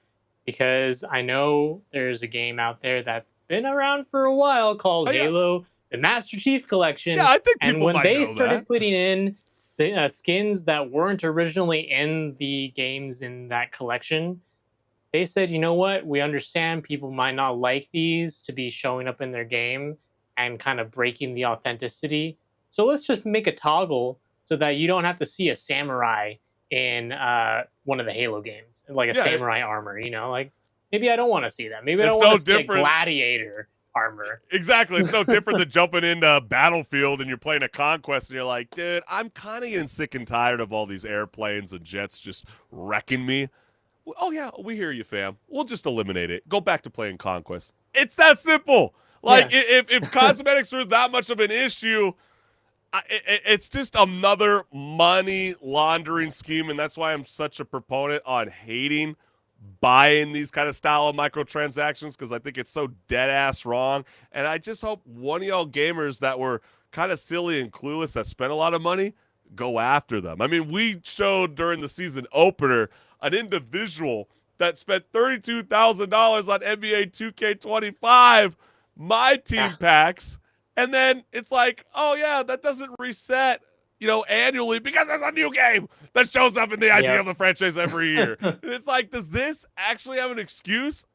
because I know there's a game out there that's been around for a while called Halo, the Master Chief Collection. Yeah, I think people and when might they know started that. putting in skins that weren't originally in the games in that collection, they said, you know what, we understand people might not like these to be showing up in their game and kind of breaking the authenticity. So let's just make a toggle so that you don't have to see a samurai in one of the Halo games, like a samurai armor, like maybe I don't want to see that. Maybe I don't want to see a gladiator armor. Exactly. It's no different than jumping into Battlefield and you're playing a conquest and you're like, dude, I'm kind of getting sick and tired of all these airplanes and jets just wrecking me. Oh, yeah, we hear you, fam. We'll just eliminate it. Go back to playing Conquest. It's that simple. Like, if cosmetics are that much of an issue, it's just another money laundering scheme, and that's why I'm such a proponent on hating buying these kind of style of microtransactions, because I think it's so dead-ass wrong. And I just hope one of y'all gamers that were kind of silly and clueless that spent a lot of money go after them. I mean, we showed during the season opener an individual that spent $32,000 on NBA 2K25, my team packs, and then it's like, oh yeah, that doesn't reset, annually because there's a new game that shows up in the IP of the franchise every year. And it's like, does this actually have an excuse?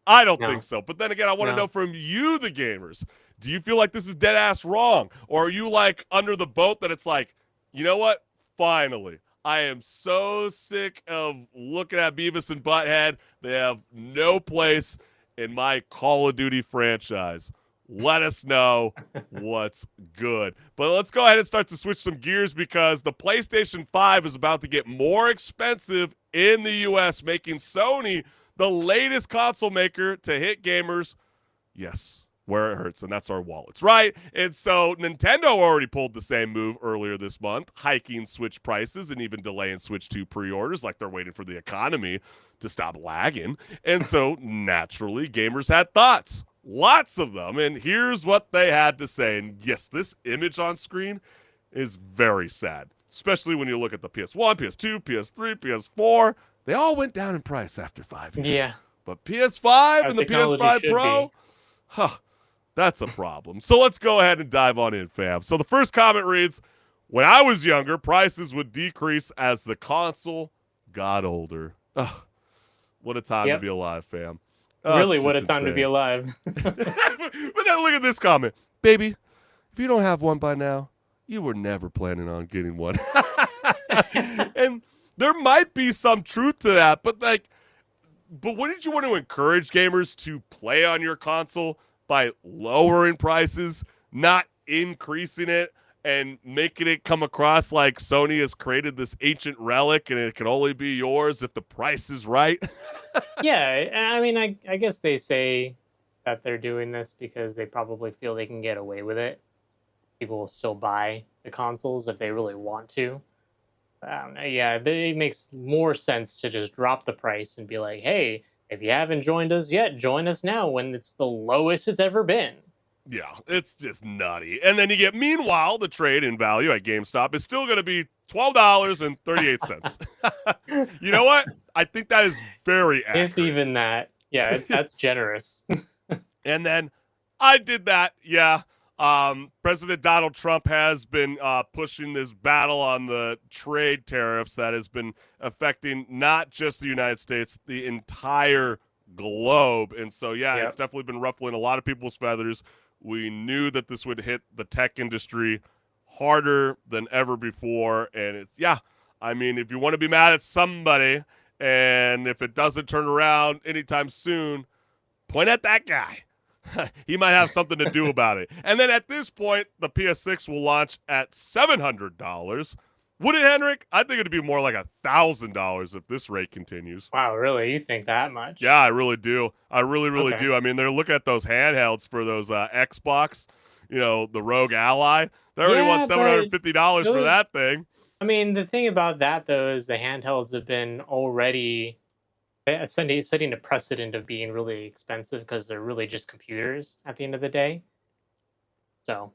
I don't think so. But then again, I want to know from you, the gamers, do you feel like this is dead ass wrong? Or are you like under the boat that it's like, you know what? Finally. I am so sick of looking at Beavis and Butthead. They have no place in my Call of Duty franchise. Let us know what's good. But let's go ahead and start to switch some gears because the PlayStation 5 is about to get more expensive in the US, making Sony the latest console maker to hit gamers. Yes, where it hurts, and that's our wallets, right? And so Nintendo already pulled the same move earlier this month, hiking Switch prices and even delaying Switch 2 pre-orders like they're waiting for the economy to stop lagging. And so naturally, gamers had thoughts, lots of them, and here's what they had to say. And yes, this image on screen is very sad, especially when you look at the PS1, PS2, PS3, PS4. They all went down in price after 5 years. Yeah. But PS5 How and the technology PS5 should Pro, huh, that's a problem. So let's go ahead and dive on in, fam. So the first comment reads, when I was younger, prices would decrease as the console got older. Ugh, what a time to be alive, fam. Oh, Really, it's what a just time to be insane. alive. But then look at this comment. Baby, if you don't have one by now, you were never planning on getting one. And there might be some truth to that, but wouldn't you want to encourage gamers to play on your console by lowering prices, not increasing it, and making it come across like Sony has created this ancient relic and it can only be yours if the price is right? Yeah, I mean, I guess they say that they're doing this because they probably feel they can get away with it. People will still buy the consoles if they really want to. I don't know. Yeah, it makes more sense to just drop the price and be like, hey, if you haven't joined us yet, join us now when it's the lowest it's ever been. Yeah, it's just nutty. And then you get, meanwhile, the trade in value at GameStop is still going to be $12.38. You know what? I think that is very accurate. If even that. Yeah, that's generous. And then I did that. Yeah. President Donald Trump has been pushing this battle on the trade tariffs that has been affecting not just the United States, the entire globe. And so, yeah, Yep. It's definitely been ruffling a lot of people's feathers. We knew that this would hit the tech industry harder than ever before. And it's, yeah, I mean, if you want to be mad at somebody and if it doesn't turn around anytime soon, point at that guy. He might have something to do about it. And then at this point, the PS6 will launch at $700. Would it, HenricK? I think it'd be more like $1,000 if this rate continues. Wow, really? You think that much? Yeah, I really do. I really Okay. do. I mean, they're looking at those handhelds for those Xbox, the Rogue Ally. They already want $750 for those- that thing. I mean, the thing about that, though, is the handhelds have been already setting a precedent of being really expensive because they're really just computers at the end of the day. So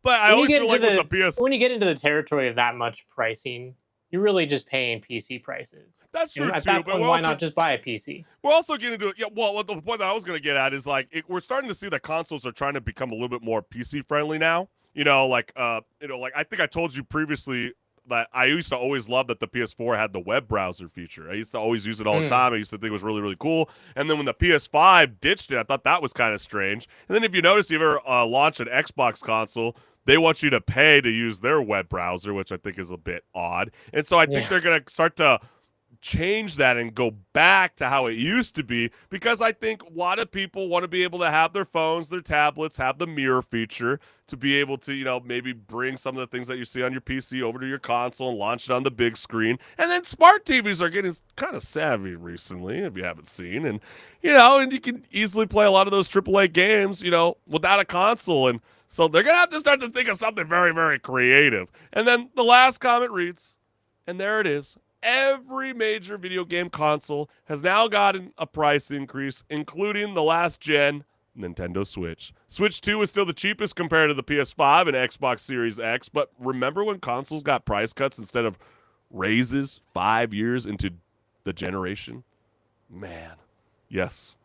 But I always feel like with the PS... when you get into the territory of that much pricing, you're really just paying PC prices. That's true, At too. that But point, why not just buy a PC? we're also getting into it. Yeah, well, the point that I was going to get at is we're starting to see that consoles are trying to become a little bit more PC friendly now. I think I told you previously that I used to always love that the PS4 had the web browser feature. I used to always use it all the time. I used to think it was really, really cool. And then when the PS5 ditched it, I thought that was kind of strange. And then if you notice, if you ever launch an Xbox console, they want you to pay to use their web browser, which I think is a bit odd. And so I think they're going to start to change that and go back to how it used to be, because I think a lot of people want to be able to have their phones, their tablets, have the mirror feature to be able to, maybe bring some of the things that you see on your PC over to your console and launch it on the big screen. And then smart TVs are getting kind of savvy recently, if you haven't seen. And, and you can easily play a lot of those AAA games, without a console. And so they're going to have to start to think of something very, very creative. And then the last comment reads, and there it is. Every major video game console has now gotten a price increase, including the last gen Nintendo Switch. Switch 2 is still the cheapest compared to the PS5 and Xbox Series X, but remember when consoles got price cuts instead of raises 5 years into the generation? Man, yes,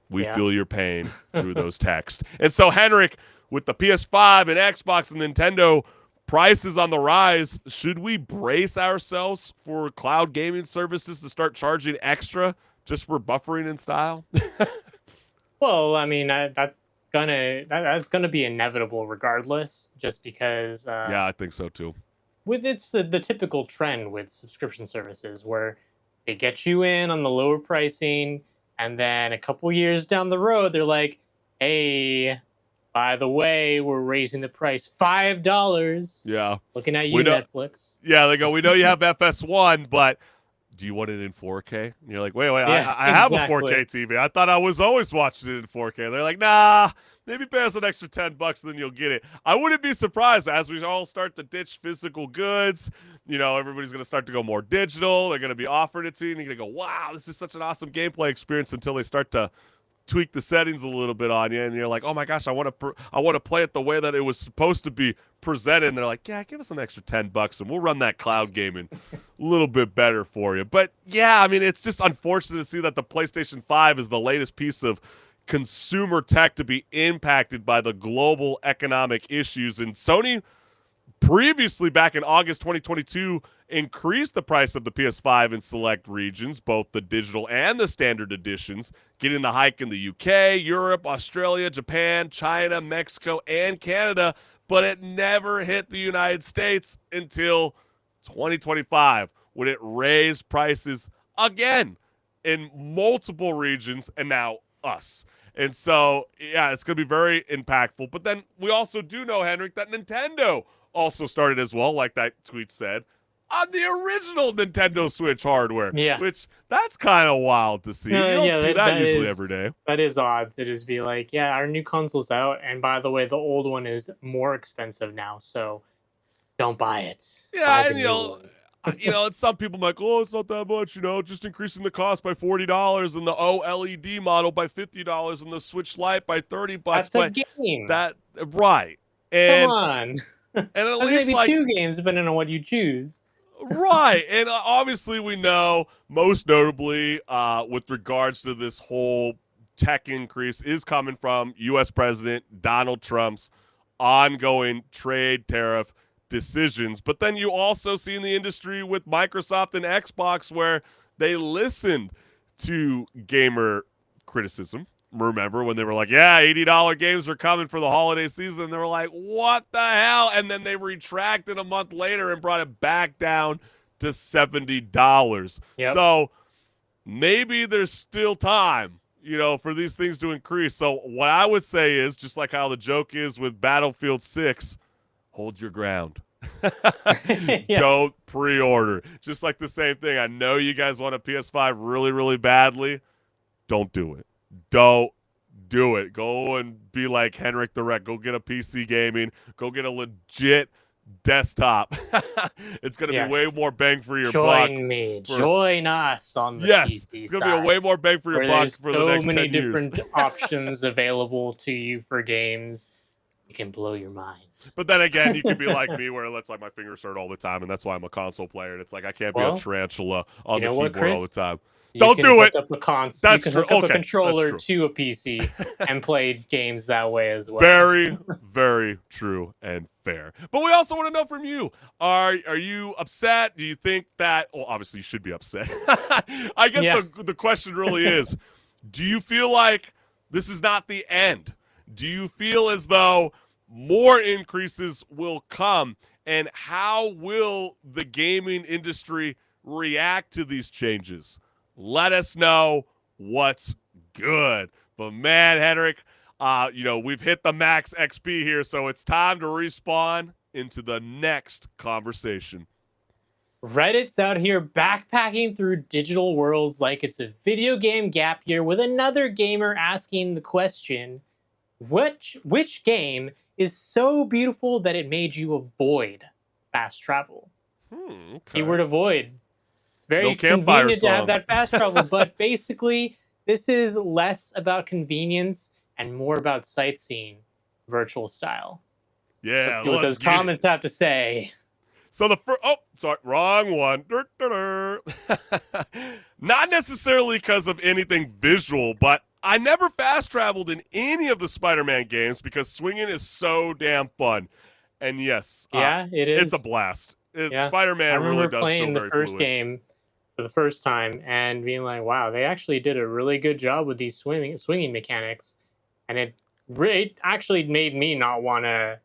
we feel your pain through those texts. And so, HenricK, with the PS5 and Xbox and Nintendo prices on the rise, should we brace ourselves for cloud gaming services to start charging extra just for buffering in style? Well, I mean, that's gonna be inevitable regardless, just because. Yeah, I think so too. It's the typical trend with subscription services where they get you in on the lower pricing, and then a couple years down the road, they're like, "Hey, by the way, we're raising the price $5. Yeah. Looking at We you, know- Netflix. Yeah, they go, we know you have FS1, but do you want it in 4K? And you're like, wait, Yeah, I have a exactly. 4K TV. I thought I was always watching it in 4K. They're like, nah, maybe pay us an extra $10 and then you'll get it. I wouldn't be surprised as we all start to ditch physical goods. You know, everybody's going to start to go more digital. They're going to be offering it to you, and you're going to go, wow, this is such an awesome gameplay experience until they start to tweak the settings a little bit on you, and you're like, oh my gosh, I want to play it the way that it was supposed to be presented. And they're like, yeah, give us an extra $10 and we'll run that cloud gaming a little bit better for you. But yeah, I mean, it's just unfortunate to see that the PlayStation 5 is the latest piece of consumer tech to be impacted by the global economic issues. And Sony previously, back in August 2022, increased the price of the PS5 in select regions, both the digital and the standard editions, getting the hike in the UK, Europe, Australia, Japan, China, Mexico, and Canada, but it never hit the United States until 2025, when it raised prices again in multiple regions, and now us. And so, yeah, it's going to be very impactful. But then we also do know, HenricK, that Nintendo also started as well, like that tweet said, on the original Nintendo Switch hardware. Yeah. Which, that's kind of wild to see. You don't Yeah, see that usually is- every day. That is odd to just be like, yeah, our new console's out, and by the way, the old one is more expensive now, so don't buy it. Buy Yeah, the and new one. and some people like, oh, it's not that much, just increasing the cost by $40 and the OLED model by $50 and the Switch Lite by $30. That's a But game. right. Come And on. and at That's least maybe like 2 games, depending on what you choose. right. And obviously we know, most notably with regards to this whole tech increase is coming from U.S. President Donald Trump's ongoing trade tariff decisions. But then you also see in the industry with Microsoft and Xbox where they listened to gamer criticism. Remember when they were like, yeah, $80 games are coming for the holiday season? They were like, what the hell? And then they retracted a month later and brought it back down to $70. Yep. So maybe there's still time, for these things to increase. So what I would say is, just like how the joke is with Battlefield 6, hold your ground. Yeah. Don't pre-order. Just like the same thing. I know you guys want a PS5 really, really badly. Don't do it. Don't do it. Go and be like HenricK the Wreck. Go get a PC gaming. Go get a legit desktop. It's going to Yes. be way more bang for your buck. Join us on the Yes, PC it's going to be side, a way more bang for your where buck there's for the so next many 10 years. different options available to you for games. It can blow your mind. But then again, you can be like me, where it's like my fingers hurt all the time, and that's why I'm a console player. And it's like I can't be Well, a tarantula on you the know what, keyboard all the Chris? time. You Don't can do hook it. Up a cons- That's you can true. hook up Okay, a that's controller true. to a PC and play games that way as well. Very, very true and fair. But we also want to know from you: Are you upset? Do you think that? Well, obviously you should be upset. I guess Yeah. the question really is: do you feel like this is not the end? Do you feel as though more increases will come? And how will the gaming industry react to these changes? Let us know what's good. But man, HenricK, we've hit the max XP here, so it's time to respawn into the next conversation. Reddit's out here backpacking through digital worlds like it's a video game gap year, with another gamer asking the question, which game is so beautiful that it made you avoid fast travel? Okay. Keyword avoid. It's very No Campfire convenient to have song. that fast travel, but basically this is less about convenience and more about sightseeing, virtual style. Yeah, Let's see what those get it. comments have to say. So wrong one. Not necessarily because of anything visual, but I never fast traveled in any of the Spider-Man games because swinging is so damn fun. And yes, Yeah, it is. it's a blast. Yeah. Spider-Man I remember really does playing feel the very first fluid. game for the first time and being like, wow, they actually did a really good job with these swinging mechanics. And it actually made me not want to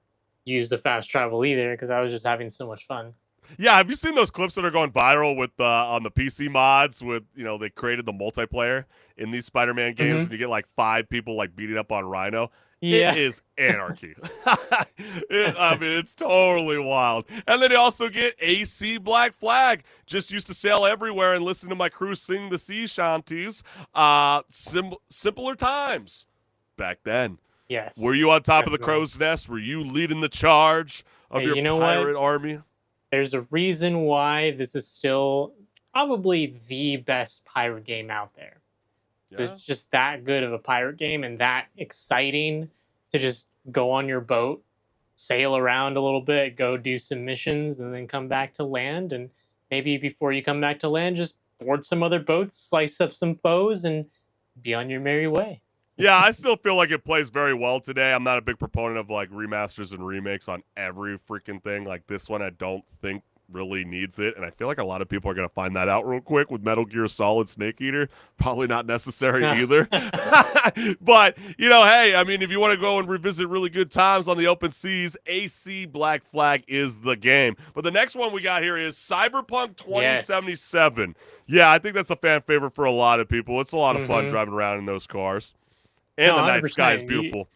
use the fast travel either, because I was just having so much fun. Yeah, have you seen those clips that are going viral with on the PC mods with, they created the multiplayer in these Spider-Man games Mhm. and you get like 5 people like beating up on Rhino? Yeah. It is anarchy. I mean, it's totally wild. And then you also get AC Black Flag. Just used to sail everywhere and listen to my crew sing the sea shanties. Simpler times back then. Yes. Were you on top of the Definitely. crow's nest? Were you leading the charge of Hey, your you know pirate what? army? There's a reason why this is still probably the best pirate game out there. Yeah. It's just that good of a pirate game and that exciting to just go on your boat, sail around a little bit, go do some missions, and then come back to land. And maybe before you come back to land, just board some other boats, slice up some foes, and be on your merry way. Yeah, I still feel like it plays very well today. I'm not a big proponent of like remasters and remakes on every freaking thing. Like this one, I don't think really needs it, and I feel like a lot of people are going to find that out real quick with Metal Gear Solid Snake Eater. Probably not necessary either. But, you know, hey, I mean, if you want to go and revisit really good times on the open seas, AC Black Flag is the game. But the next one we got here is Cyberpunk 2077. Yeah, I think that's a fan favorite for a lot of people. It's a lot of fun driving around in those cars. And No, the night sky is 100%. beautiful.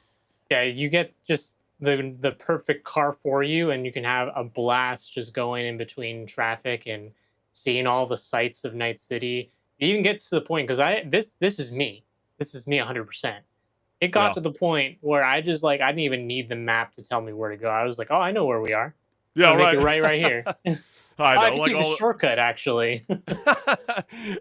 You get just the perfect car for you, and you can have a blast just going in between traffic and seeing all the sights of Night City. It even gets to the point because this is me. This is me 100%. It got Yeah. to the point where I just like I didn't even need the map to tell me where to go. I was like, oh, I know where we are. Yeah, I'll right. make it right here. I know. I can like take all the shortcut actually.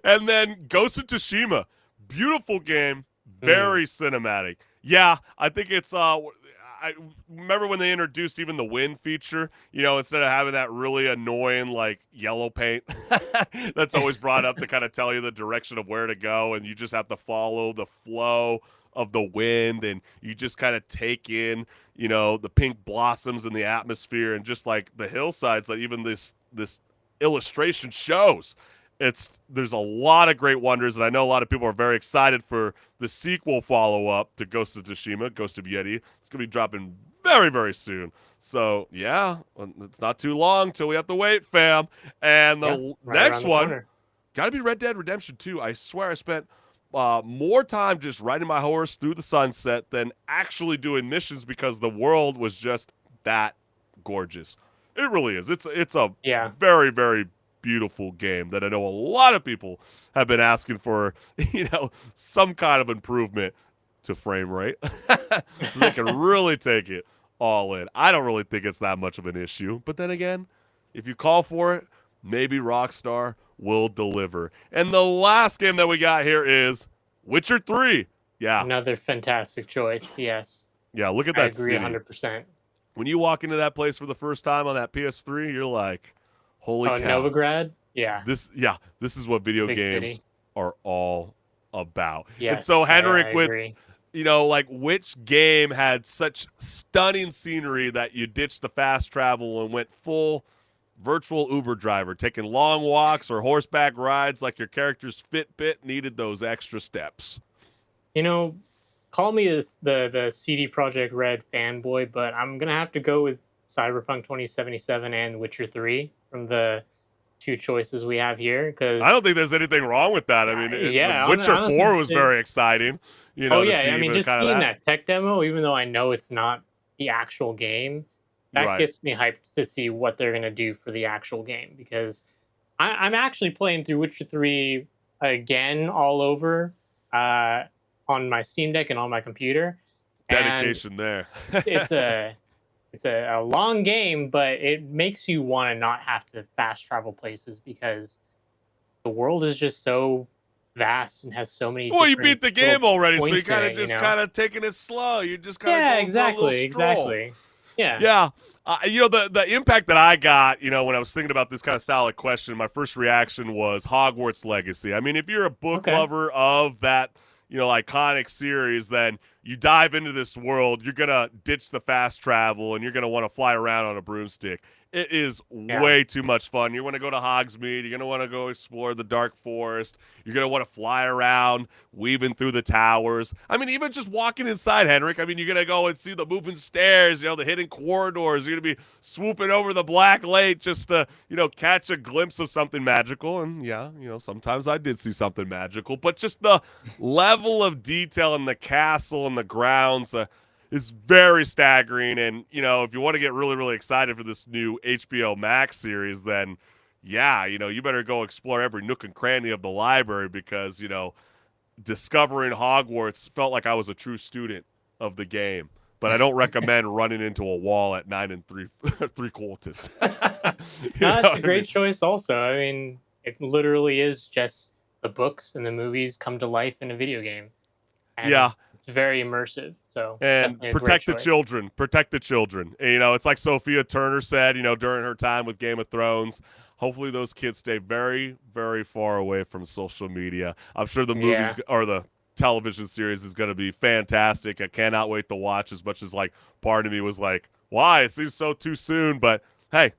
and then Ghost of Tsushima, beautiful game, very cinematic. Yeah, I think it's I remember when they introduced even the wind feature, you know, instead of having that really annoying like yellow paint that's always brought up to kind of tell you the direction of where to go, and you just have to follow the flow of the wind, and you just kind of take in, you know, the pink blossoms in the atmosphere and just like the hillsides that even this illustration shows. There's a lot of great wonders, and I know a lot of people are very excited for the sequel follow-up to Ghost of Tsushima, Ghost of Yeti. It's going to be dropping very, very soon. So, yeah, it's not too long till we have to wait, fam. And the Right next around the one, corner. got to be Red Dead Redemption 2. I swear I spent more time just riding my horse through the sunset than actually doing missions because the world was just that gorgeous. It really is. It's a very, very beautiful game that I know a lot of people have been asking for, you know, some kind of improvement to frame rate so they can really take it all in. I don't really think it's that much of an issue, but then again, if you call for it, maybe Rockstar will deliver. And the last game that we got here is Witcher 3. Yeah. Another fantastic choice. Yes. Yeah, look at I that agree city. 100%. When you walk into that place for the first time on that PS3, you're like, holy cow. Novigrad? Yeah. This is what video Big games city. are all about. Yes, and so HenricK, I with agree. you know, like which game had such stunning scenery that you ditched the fast travel and went full virtual Uber driver, taking long walks or horseback rides like your character's Fitbit needed those extra steps? You know, call me the CD Projekt Red fanboy, but I'm gonna have to go with Cyberpunk 2077 and Witcher 3 from the two choices we have here. Because I don't think there's anything wrong with that. I mean, Witcher honestly, 4 was very exciting. You know, oh to yeah, see I mean, the just kind of seeing that tech demo, even though I know it's not the actual game, that Right. gets me hyped to see what they're gonna do for the actual game. Because I'm actually playing through Witcher 3 again all over on my Steam Deck and on my computer. And dedication there. it's a long game, but it makes you want to not have to fast travel places because the world is just so vast and has so many. Well, you different beat the game little already, so you points in kind of it, just know? kind of taking it slow. You're just kind of Yeah, going for a little exactly. stroll. Yeah. Yeah. You know, the impact that I got, you know, when I was thinking about this kind of style of question, my first reaction was Hogwarts Legacy. I mean, if you're a book lover of that, you know, iconic series, then you dive into this world, you're going to ditch the fast travel and you're going to want to fly around on a broomstick. It is way too much fun. You want to go to Hogsmeade. You're going to want to go explore the Dark Forest. You're going to want to fly around, weaving through the towers. I mean, even just walking inside, HenricK. I mean, you're going to go and see the moving stairs, you know, the hidden corridors. You're going to be swooping over the Black Lake just to, you know, catch a glimpse of something magical. And, yeah, you know, sometimes I did see something magical. But just the level of detail in the castle and the grounds, is very staggering. And, you know, if you want to get really, really excited for this new HBO Max series, then, yeah, you know, you better go explore every nook and cranny of the library because, you know, discovering Hogwarts felt like I was a true student of the game. But I don't recommend running into a wall at 9 and 3 quarters. That's a great choice also. I mean, it literally is just the books and the movies come to life in a video game. And Yeah. it's very immersive. So And definitely a great protect the choice. children. Protect the children. And, you know, it's like Sophia Turner said, you know, during her time with Game of Thrones. Hopefully those kids stay very, very far away from social media. I'm sure the movies or the television series is going to be fantastic. I cannot wait to watch, as much as, like, part of me was like, why? It seems so too soon. But, hey,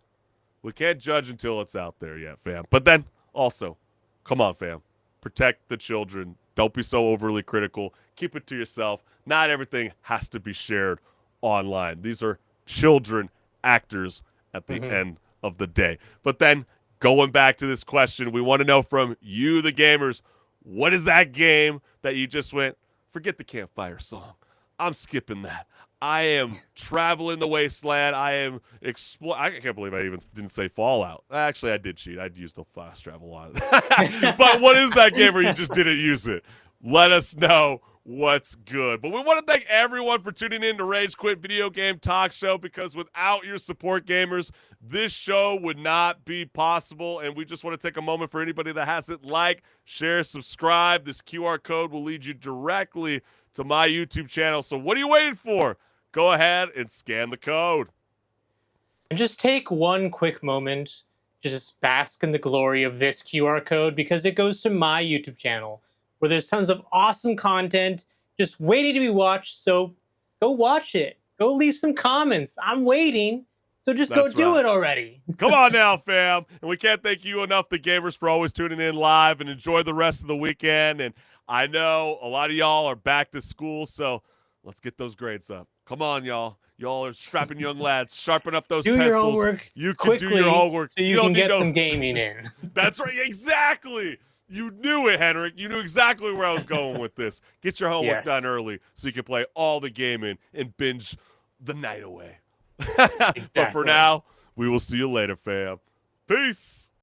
we can't judge until it's out there yet, fam. But then also, come on, fam. Protect the children. Don't be so overly critical. Keep it to yourself. Not everything has to be shared online. These are children actors at the end of the day. But then, going back to this question, we want to know from you, the gamers, what is that game that you just went, forget the campfire song. I'm skipping that. I am traveling the wasteland. I am I can't believe I even didn't say Fallout. Actually, I did cheat. I'd used the fast travel on it. But what is that game where you just didn't use it? Let us know what's good. But we want to thank everyone for tuning in to Rage Quit Video Game Talk Show, because without your support, gamers, this show would not be possible. And we just want to take a moment for anybody that hasn't liked, share, subscribe. This QR code will lead you directly to my YouTube channel. So what are you waiting for? Go ahead and scan the code. And just take one quick moment to just bask in the glory of this QR code, because it goes to my YouTube channel, where there's tons of awesome content just waiting to be watched. So go watch it. Go leave some comments. I'm waiting. So just go do it already. Come on now, fam. And we can't thank you enough, the gamers, for always tuning in live, and enjoy the rest of the weekend. And I know a lot of y'all are back to school, so let's get those grades up. Come on, y'all. Y'all are strapping young lads. Sharpen up those Do pencils. your homework You can quickly do your homework. so you don't can need get no- some gaming in. That's right. Exactly. You knew it, HenricK. You knew exactly where I was going with this. Get your homework done early so you can play all the gaming and binge the night away. But for now, we will see you later, fam. Peace.